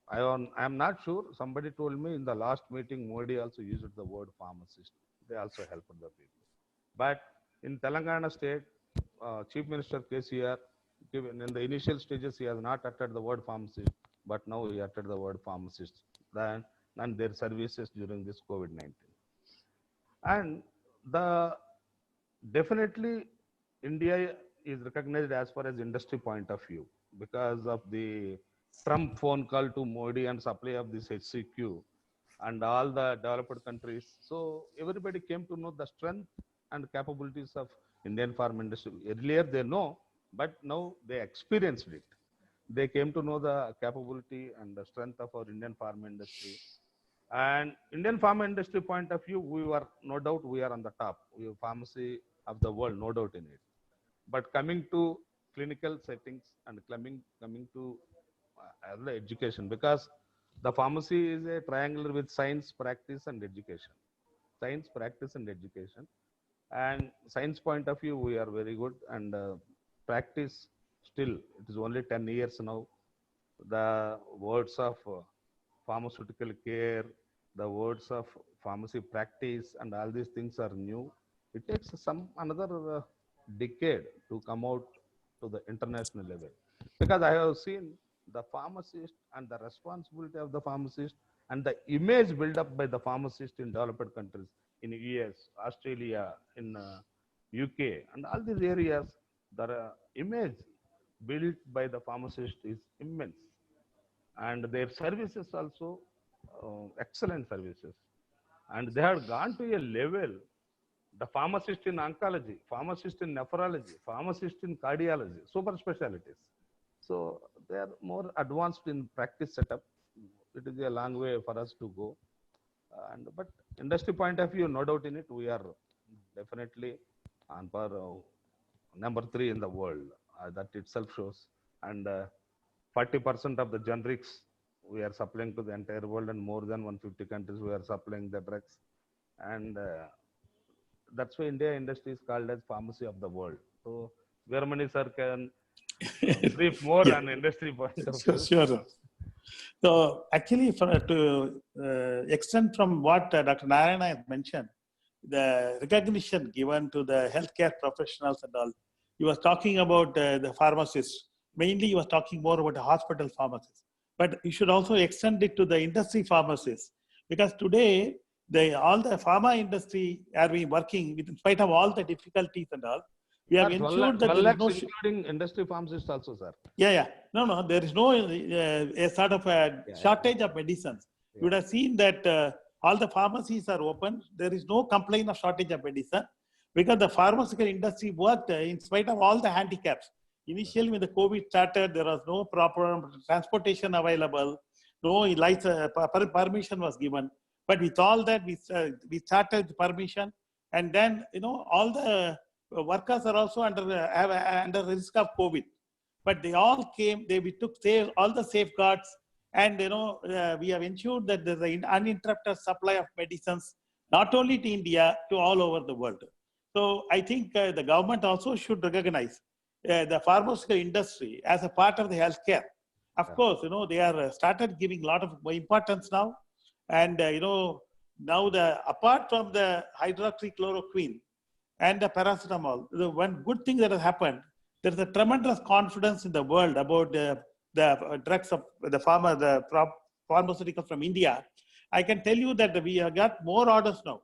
I am not sure. Somebody told me in the last meeting, Modi also used the word pharmacist. They also helped the people. But in Telangana state, Chief Minister KCR, given in the initial stages, he has not uttered the word pharmacist, but now he uttered the word pharmacist and their services during this COVID-19. And definitely India is recognized as far as industry point of view because of the Trump phone call to Modi and supply of this HCQ and all the developed countries. So everybody came to know the strength and capabilities of Indian farm industry. Earlier they know, but now they experienced it. They came to know the capability and the strength of our Indian farm industry. And Indian pharma industry point of view, no doubt we are on the top. We are pharmacy of the world, no doubt in it. But coming to clinical settings and coming to the education, because the pharmacy is a triangle with science, practice, and education. Science, practice, and education. And science point of view, we are very good. And practice, still, it is only 10 years now. The words of pharmaceutical care, the words of pharmacy practice, and all these things are new. It takes another decade to come out to the international level. Because I have seen the pharmacist and the responsibility of the pharmacist and the image built up by the pharmacist in developed countries, in US, Australia, in UK, and all these areas, the image built by the pharmacist is immense. And their services also excellent services. And they have gone to a level, the pharmacist in oncology, pharmacist in nephrology, pharmacist in cardiology, super specialties. So they are more advanced in practice setup. It is a long way for us to go. But industry point of view, no doubt in it, we are definitely on par number 3 in the world. That itself shows. And 40% of the generics we are supplying to the entire world, and more than 150 countries we are supplying the drugs. And that's why India industry is called as pharmacy of the world. So Veeramani sir can brief more on industry point of view. Sure. So actually, to extend from what Dr. Narayana has mentioned, the recognition given to the healthcare professionals and all, he was talking about the pharmacists. Mainly, he was talking more about the hospital pharmacists. But you should also extend it to the industry pharmacists. Because today, all the pharma industry are working in spite of all the difficulties and all. We have ensured that there is no including industry pharmacists also, sir. Yeah. No. There is no a sort of a shortage of medicines. You would have seen that all the pharmacies are open. There is no complaint of shortage of medicine because the pharmaceutical industry worked in spite of all the handicaps. Initially, when the COVID started, there was no proper transportation available. No permission was given. But with all that, we started the permission, and then all the workers are also under risk of COVID. But they all came. We took all the safeguards, and we have ensured that there's an uninterrupted supply of medicines, not only to India, to all over the world. So I think the government also should recognize the pharmaceutical industry as a part of the healthcare. Of course, they are started giving a lot of importance now, and now apart from the hydroxychloroquine and the paracetamol, the one good thing that has happened, there is a tremendous confidence in the world about the drugs of the pharmaceuticals from India. I can tell you that we have got more orders now.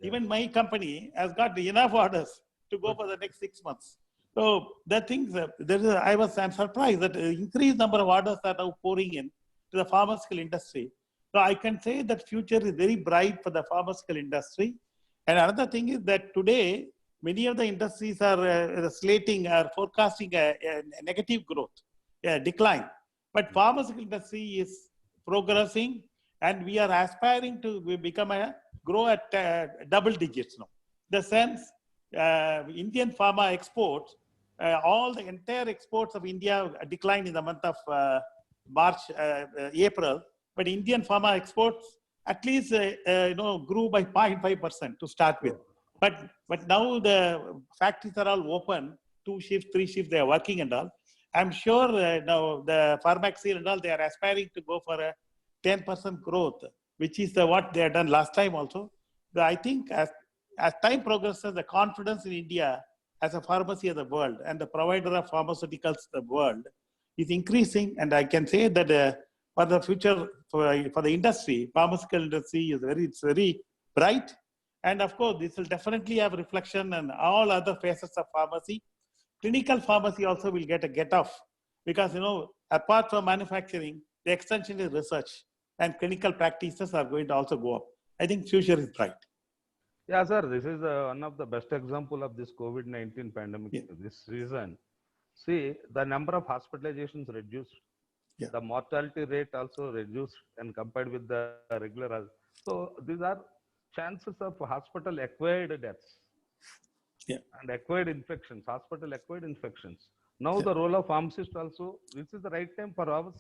Even my company has got enough orders to go for the next 6 months. So the things, I'm surprised that increased number of orders are now pouring in to the pharmaceutical industry. So I can say that future is very bright for the pharmaceutical industry. And another thing is that today, many of the industries are forecasting a negative growth, a decline. But pharmaceutical industry is progressing, and we are aspiring to grow at double digits now. The sense, Indian pharma exports, all the entire exports of India declined in the month of March, April, but Indian pharma exports at least grew by 0.5% to start with. But now the factories are all open, 2 shifts, 3 shifts, they are working and all. I'm sure now the Pharmaxil and all, they are aspiring to go for a 10% growth, which is what they had done last time also. So I think as time progresses, the confidence in India as a pharmacy of the world and the provider of pharmaceuticals of the world is increasing. And I can say that for the future, for the industry, pharmaceutical industry it's very bright. And of course, this will definitely have reflection on all other facets of pharmacy. Clinical pharmacy also will get off because, apart from manufacturing, the extension is research and clinical practices are going to also go up. I think future is bright. Yeah, sir, this is one of the best example of this COVID-19 pandemic. Yeah. This reason, see, the number of hospitalizations reduced, Yeah. the mortality rate also reduced and compared with the regular. So these are chances of hospital acquired deaths. Yeah. And acquired infections, hospital acquired infections. Now Yeah. the role of pharmacist also, this is the right time for us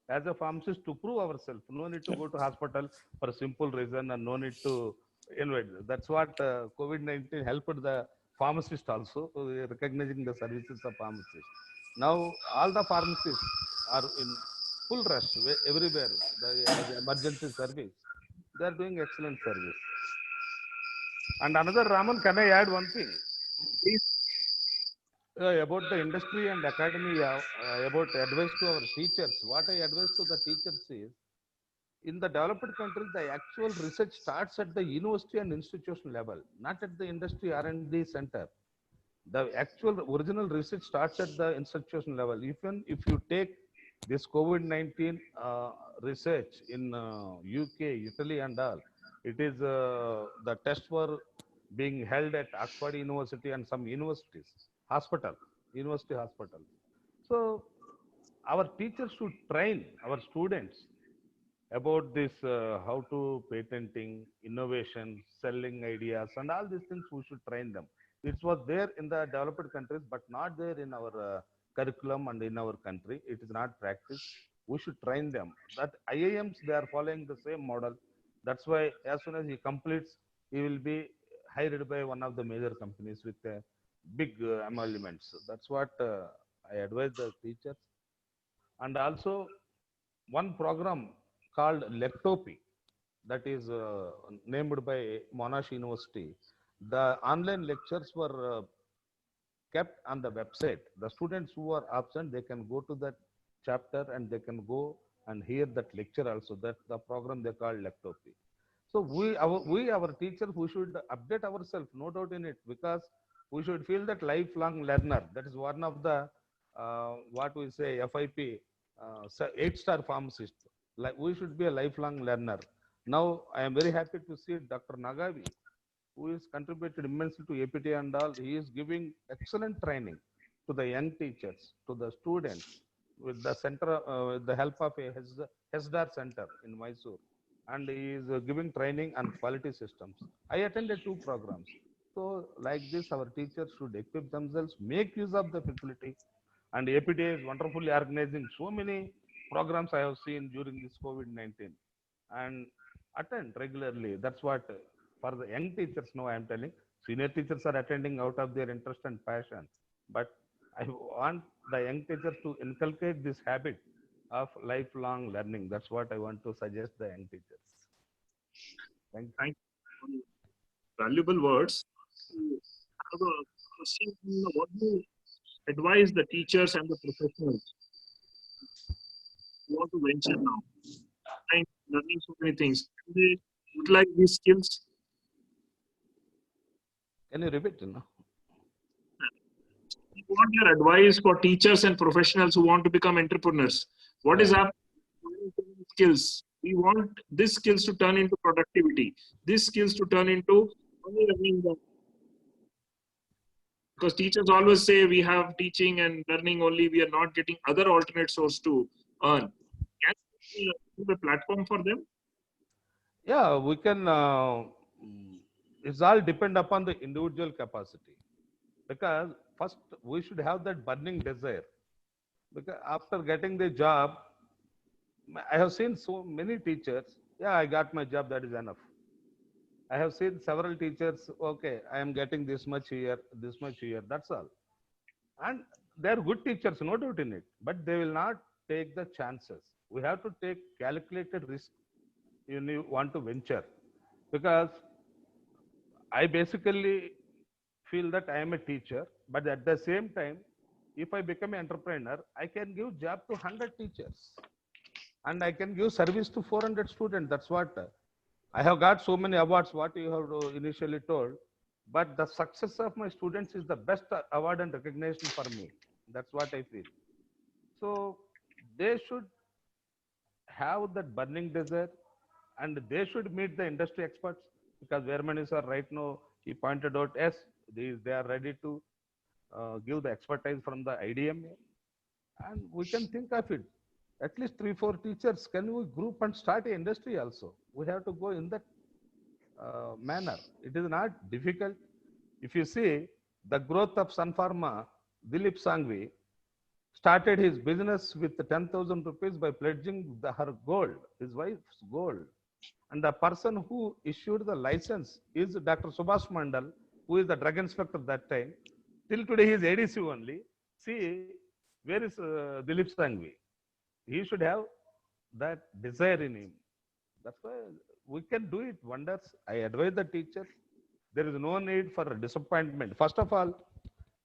as a pharmacist to prove ourselves. No need to go to hospital for a simple reason and no need to invade. That's what COVID-19 helped the pharmacist also, recognizing the services of pharmacists. Now all the pharmacists are in full rush everywhere, as emergency service. They are doing excellent service. And another, Raman, can I add one thing? Please. About the industry and academy, about advice to our teachers. What I advise to the teachers is, in the developed countries, the actual research starts at the university and institution level, not at the industry R&D center. The actual original research starts at the institution level. Even if you take this COVID-19 research in UK, Italy and all, it is the tests were being held at Oxford University and some universities, university hospital. So our teachers should train our students about this, how to patenting, innovation, selling ideas, and all these things. We should train them. It was there in the developed countries, but not there in our curriculum and in our country. It is not practiced. We should train them. That IIMs, they are following the same model. That's why as soon as he completes, he will be hired by one of the major companies with big emoluments. That's what I advise the teachers. And also one program called Lectopy, that is named by Monash University. The online lectures were kept on the website. The students who are absent, they can go to that chapter and they can go and hear that lecture also. That's the program they call Lectopy. So our teachers, we should update ourselves, no doubt in it, because we should feel that lifelong learner. That is one of the what we say FIP, 8-star pharmacist. Like we should be a lifelong learner. Now I am very happy to see Dr. Nagavi, who is contributed immensely to APT and all. He is giving excellent training to the young teachers, to the students, with the center, with the help of a HESDAR center in Mysore. And he is giving training on quality systems. I attended 2 programs. So like this, our teachers should equip themselves, make use of the facility. And APTA is wonderfully organizing so many programs I have seen during this COVID-19 and attend regularly. That's what for the young teachers now I am telling. Senior teachers are attending out of their interest and passion. But I want the young teachers to inculcate this habit of lifelong learning. That's what I want to suggest the young teachers. Thank you. Thank you for your valuable words. I have a question. What do you advise the teachers and the professionals who want to venture now, and learning so many things? Can they utilize these skills? Can you repeat? No? We want your advice for teachers and professionals who want to become entrepreneurs. What is Yeah. happening to skills? We want these skills to turn into productivity. These skills to turn into money earning. Because teachers always say we have teaching and learning only. We are not getting other alternate source to earn. Can we give a platform for them? Yeah, we can. It's all depend upon the individual capacity. Because first we should have that burning desire. Because after getting the job, I have seen so many teachers. Yeah, I got my job. That is enough. I have seen several teachers. Okay, I am getting this much here, this much here. That's all. And they are good teachers, no doubt in it. But they will not take the chances. We have to take calculated risk. You want to venture, because I basically feel that I am a teacher, but at the same time, if I become an entrepreneur, I can give job to 100 teachers and I can give service to 400 students. That's what I have got so many awards, what you have initially told, but the success of my students is the best award and recognition for me. That's what I feel. So they should have that burning desire, and they should meet the industry experts, because Veermani sir right now, he pointed out, yes, they are ready to give the expertise from the IDMA, and we can think of it. At least 3-4 teachers, can we group and start an industry also? We have to go in that manner. It is not difficult. If you see the growth of Sun Pharma, Dilip Sangvi started his business with 10,000 rupees by pledging her gold, his wife's gold. And the person who issued the license is Dr. Subhash Mandal, who is the drug inspector that time. Till today, he is ADC only. See, where is Dilip Sangvi? He should have that desire in him. That's why we can do it wonders. I advise the teachers. There is no need for disappointment. First of all,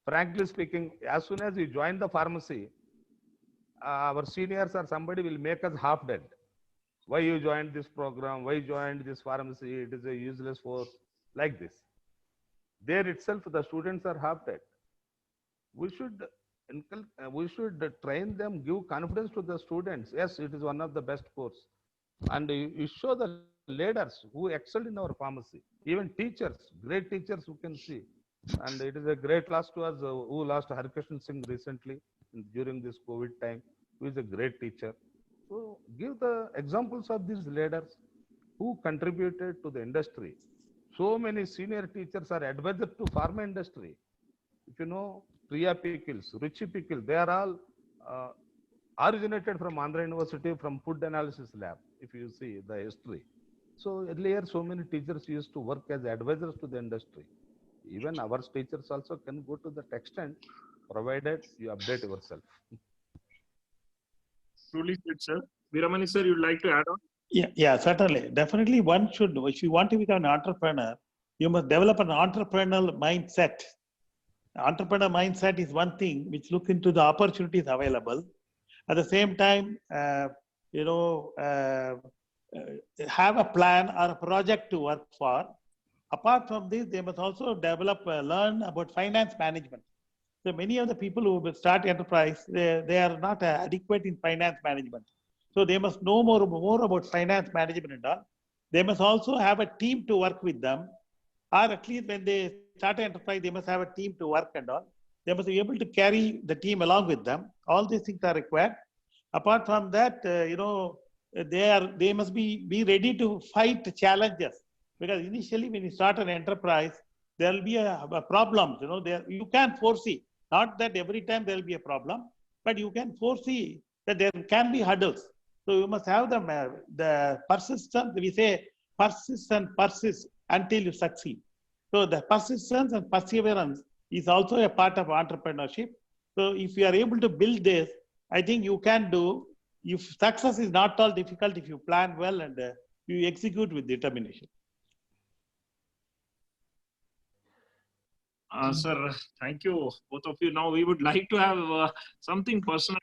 frankly speaking, as soon as you join the pharmacy, our seniors or somebody will make us half dead. Why you joined this program? Why you joined this pharmacy? It is a useless force. Like this. There itself, the students are half dead. We should train them, give confidence to the students. Yes, it is one of the best course. And you show the leaders who excelled in our pharmacy, even teachers, great teachers who can see. And it is a great loss to us who lost Harkishan Singh recently during this COVID time, who is a great teacher. So give the examples of these leaders who contributed to the industry. So many senior teachers are advisors to pharma industry. If you know, Priya Pickles, Ruchi Pickle, they are all originated from Andhra University from food analysis lab, if you see the history. So earlier, so many teachers used to work as advisors to the industry. Even our teachers also can go to that extent, provided you update yourself. Truly said, sir. Veeramani sir, you'd like to add on? Yeah, certainly. Definitely one should, if you want to become an entrepreneur, you must develop an entrepreneurial mindset. Entrepreneur mindset is one thing which looks into the opportunities available. At the same time, have a plan or a project to work for. Apart from this, they must also learn about finance management. So many of the people who will start enterprise, they are not adequate in finance management. So they must know more about finance management and all. They must also have a team to work with them, or at least when they start an enterprise, they must have a team to work and all. They must be able to carry the team along with them. All these things are required. Apart from that, they must be ready to fight challenges, because initially when you start an enterprise, there will be a problems. You can't foresee. Not that every time there will be a problem, but you can foresee that there can be hurdles. So you must have the persistence. We say persist until you succeed. So the persistence and perseverance is also a part of entrepreneurship. So if you are able to build this, I think you can do. If success is not all difficult, if you plan well and you execute with determination. Sir, thank you, both of you. Now we would like to have something personal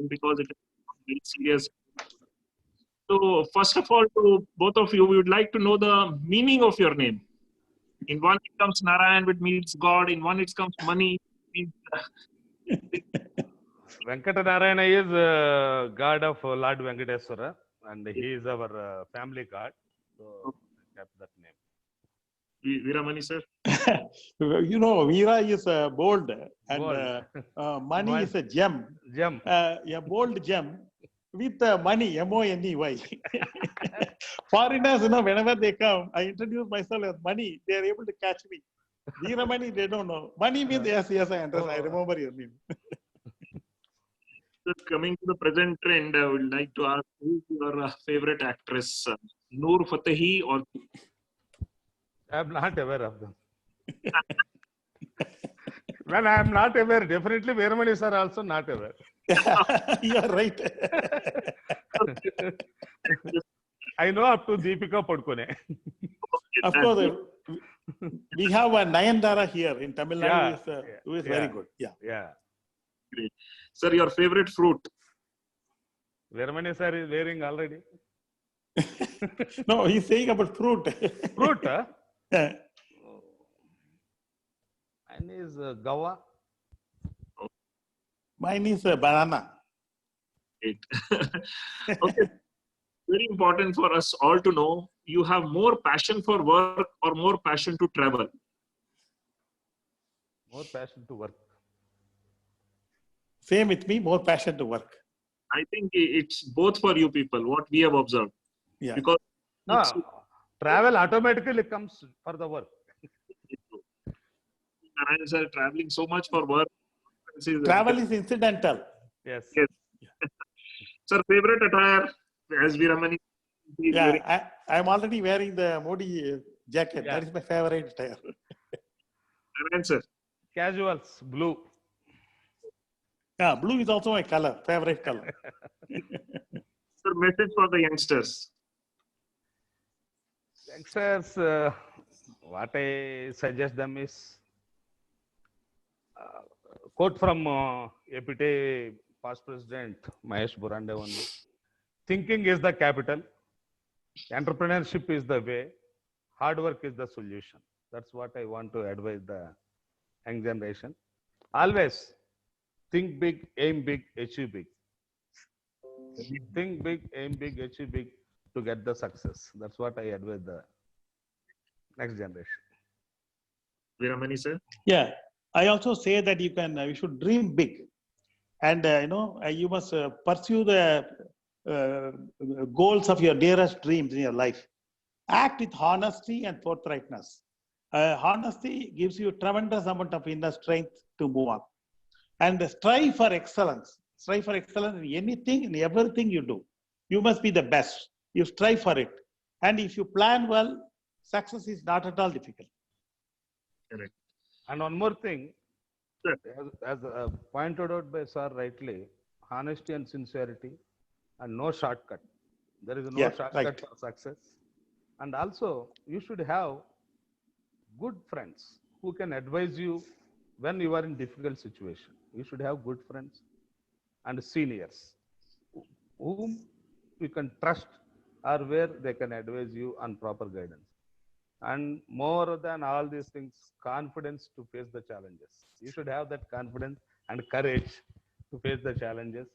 because it is very serious. So, first of all, to both of you, we would like to know the meaning of your name. In one, it comes Narayan, which means God. In one, it comes money. Means, Venkatanarayana is god of Lord Venkateswara, and he is our family god. So I kept that name. Veeramani, sir. You know, Veera is bold, and Bold. money is a gem. Gem. A bold gem with money, M-O-N-E-Y. Foreigners, you know, whenever they come, I introduce myself as money. They are able to catch me. Veera money, they don't know. Money means yes, I understand. I remember your name. Sir, coming to the present trend, I would like to ask who is your favorite actress, Noor Fatehi or I am not aware of them. When I am not aware, definitely Veeramani sir also not aware. You are right. I know up to Deepika Padukone. Of course, we have a Nayandara here in Tamil Nadu who is very good. Yeah. Yeah. Great. Sir, your favorite fruit? Veeramani sir is wearing already. No, he's saying about fruit. Fruit, huh? Yeah. And is Gawa. Mine is banana. Great. Okay. Very important for us all to know, you have more passion for work or more passion to travel? More passion to work. Same with me, more passion to work. I think it's both for you people, what we have observed. Yeah. Because No, travel automatically comes for the work. Narayan sir, traveling so much for work. Travel is incidental. Yes. Yes. Sir, favorite attire as Veeramani? Yeah, I'm already wearing the Modi jacket. Yeah. That is my favorite attire. Narayan sir. Casuals, blue. Yeah, blue is also my color, favorite color. Sir, message for the youngsters. Youngsters, what I suggest them is quote from APT past president Mahesh Burande only. Thinking is the capital. Entrepreneurship is the way. Hard work is the solution. That's what I want to advise the young generation. Always think big, aim big, achieve big. Think big, aim big, achieve big to get the success. That's what I advise the next generation. Veeramani sir. Yeah, I also say that you should dream big, and you must pursue the goals of your dearest dreams in your life. Act with honesty and forthrightness. Honesty gives you a tremendous amount of inner strength to move on, and strive for excellence. Strive for excellence in anything, in everything you do. You must be the best. You strive for it, and if you plan well, success is not at all difficult. Correct. And one more thing, Sure. as pointed out by sir rightly, honesty and sincerity, and no shortcut. There is no Yeah, shortcut right. for success. And also, you should have good friends who can advise you when you are in difficult situation. You should have good friends and seniors whom you can trust or where they can advise you on proper guidance. And more than all these things, confidence to face the challenges. You should have that confidence and courage to face the challenges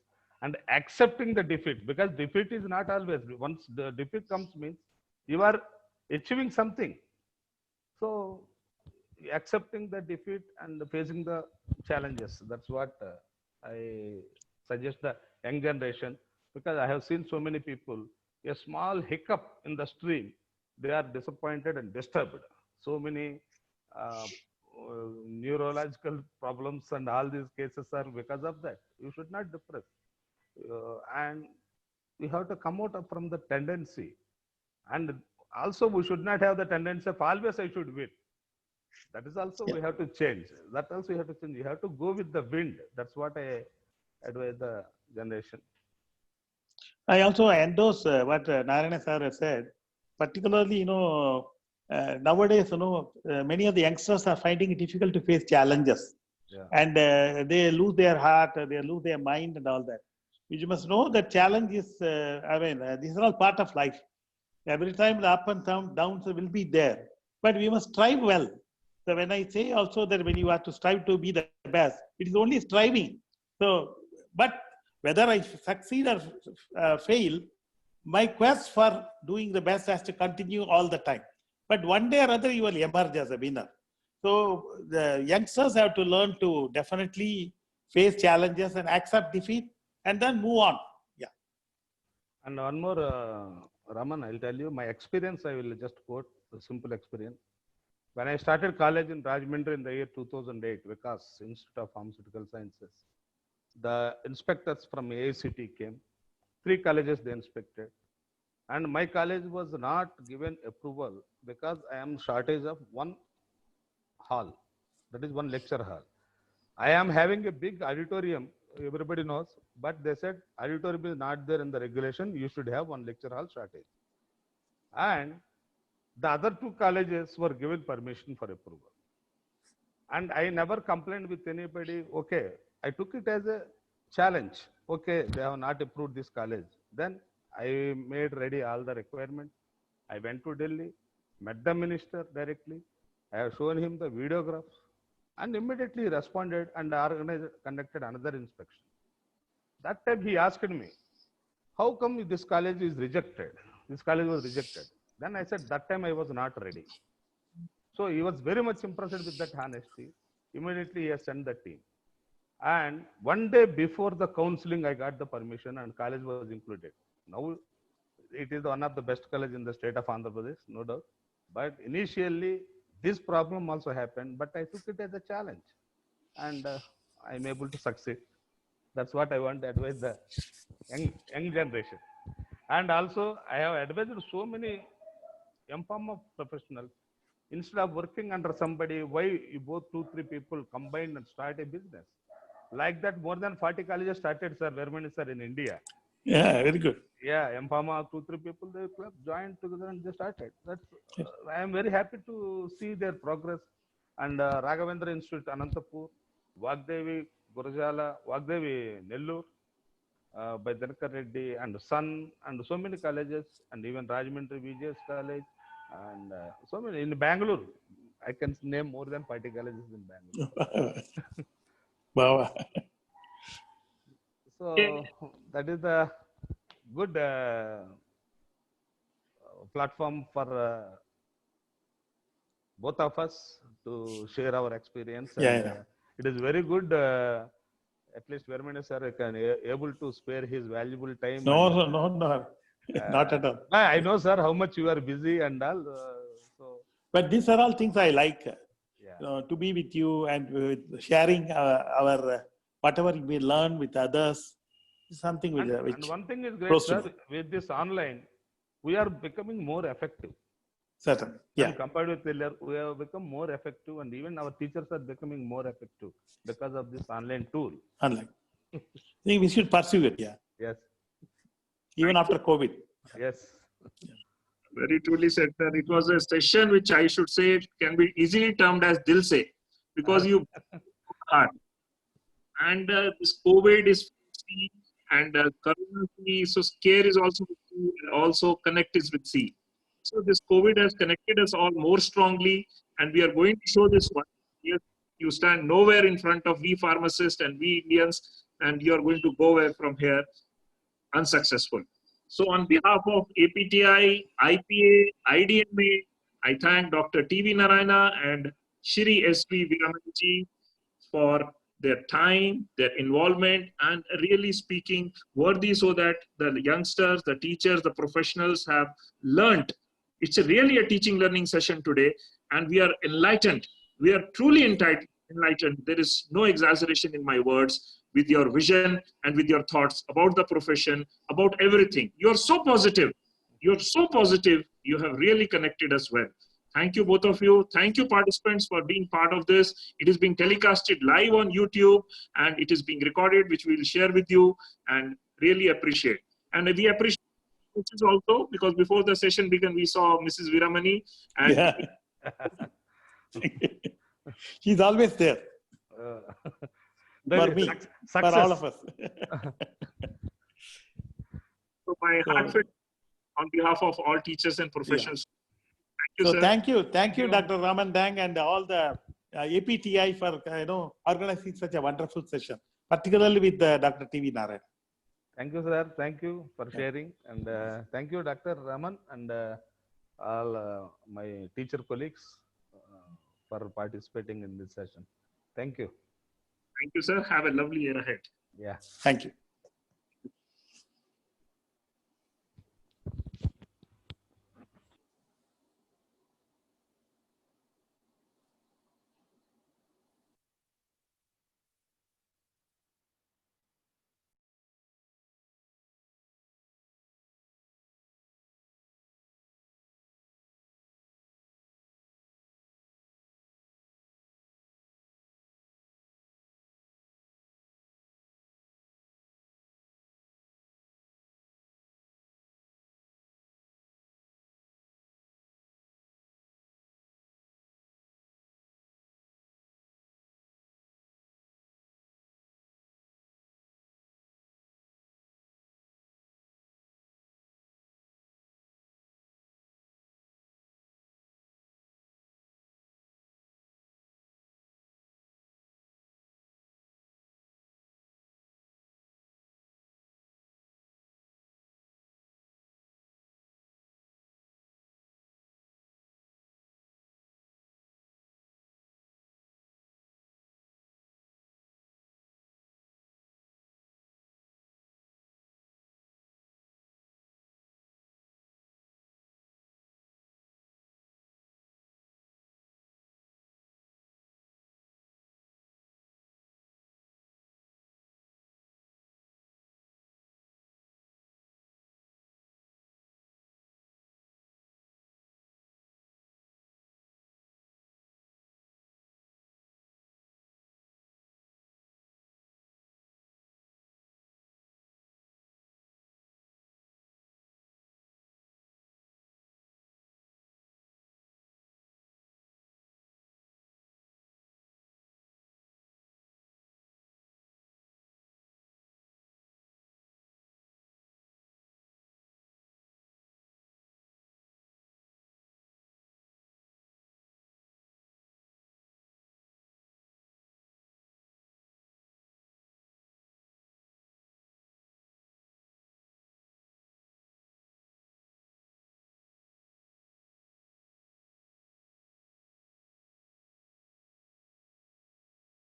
and accepting the defeat, because defeat is not always. Once the defeat comes means you are achieving something. So accepting the defeat and facing the challenges. That's what I suggest the young generation, because I have seen so many people, a small hiccup in the stream, they are disappointed and disturbed. So many neurological problems and all these cases are because of that. You should not depress. And we have to come out from the tendency. And also we should not have the tendency of always I should win. That is also we have to change. That also you have to change. You have to go with the wind. That's what I advise the generation. I also endorse what Narayana sir has said, particularly, nowadays, many of the youngsters are finding it difficult to face challenges. Yeah. And they lose their heart, they lose their mind and all that. You must know that challenge is, these are all part of life. Every time the up and downs will be there. But we must strive well. So when I say also that when you have to strive to be the best, it is only striving. So, but whether I succeed or fail, my quest for doing the best has to continue all the time. But one day or other, you will emerge as a winner. So the youngsters have to learn to definitely face challenges and accept defeat and then move on. Yeah. And one more, Raman, I'll tell you my experience. I will just quote a simple experience. When I started college in Rajahmundry in the year 2008, Vikas Institute of Pharmaceutical Sciences, the inspectors from AICT came. 3 colleges they inspected. And my college was not given approval because I am shortage of one hall. That is one lecture hall. I am having a big auditorium, everybody knows, but they said auditorium is not there in the regulation. You should have one lecture hall shortage. And the other 2 colleges were given permission for approval. And I never complained with anybody. Okay, I took it as a challenge. Okay, they have not approved this college. Then I made ready all the requirements. I went to Delhi, met the minister directly. I have shown him the videographs and immediately he responded and conducted another inspection. That time he asked me, how come this college is rejected? This college was rejected. Then I said, that time I was not ready. So he was very much impressed with that honesty. Immediately he has sent the team. And one day before the counseling, I got the permission and college was included. Now it is one of the best college in the state of Andhra Pradesh, no doubt. But initially this problem also happened, but I took it as a challenge and I'm able to succeed. That's what I want to advise the young generation. And also I have advised so many M-Pharma professionals. Instead of working under somebody, why you both 2-3 people combine and start a business? Like that, more than 40 colleges started, sir, Vermani, sir, in India. Yeah, very good. Yeah, M-Pharma, 2-3 people, they joined together and they started. That's, I am very happy to see their progress. And Raghavendra Institute, Anantapur, Vagdevi, Gurjala, Vagdevi, Nellore, by Dhanakar Reddy and Sun, and so many colleges, and even Rajahmundry VJS College, and so many in Bangalore. I can name more than 40 colleges in Bangalore. Wow. So that is a good platform for both of us to share our experience. Yeah. It is very good. At least Vermani sir can able to spare his valuable time. No, not at all. I know, sir, how much you are busy and all. But these are all things I like. Yeah. To be with you and with sharing our whatever we learn with others. Something which and one thing is great, sir. With this online, we are becoming more effective. Certainly. Yeah. And compared with earlier, we have become more effective, and even our teachers are becoming more effective because of this online tool. Online. I think we should pursue it. Yeah. Yes. Even after COVID. Yes. Very truly said, sir. It was a session which I should say can be easily termed as Dil Se, because you hard. And this COVID is C, and Corona C, so scare is also with C, and also connect is with C. So this COVID has connected us all more strongly, and we are going to show this one. Yes, you stand nowhere in front of we pharmacists and we Indians, and you are going to go away from here unsuccessful. So on behalf of APTI, IPA, IDMA, I thank Dr. T.V. Narayana and Shri S.V. Veeramanji for their time, their involvement, and really speaking worthy so that the youngsters, the teachers, the professionals have learned. It's really a teaching learning session today, and we are enlightened. We are truly enlightened. There is no exaggeration in my words with your vision and with your thoughts about the profession, about everything. You're so positive. You're so positive. You have really connected us well. Thank you, both of you. Thank you, participants, for being part of this. It is being telecasted live on YouTube, and it is being recorded, which we will share with you, and really appreciate. And we appreciate coaches also, because before the session began, we saw Mrs. Viramani and Yeah. She's always there Uh, for that is me, for all of us. so my So- heartfelt on behalf of all teachers and professionals. Thank you, So sir. thank you, you. Dr. Raman Dang, and all the APTI for organizing such a wonderful session, particularly with Dr. TV Narayan. Thank you, sir. Thank you for sharing. And thank you, Dr. Raman, and all my teacher colleagues for participating in this session. Thank you. Thank you, sir. Have a lovely year ahead. Yeah. Thank you.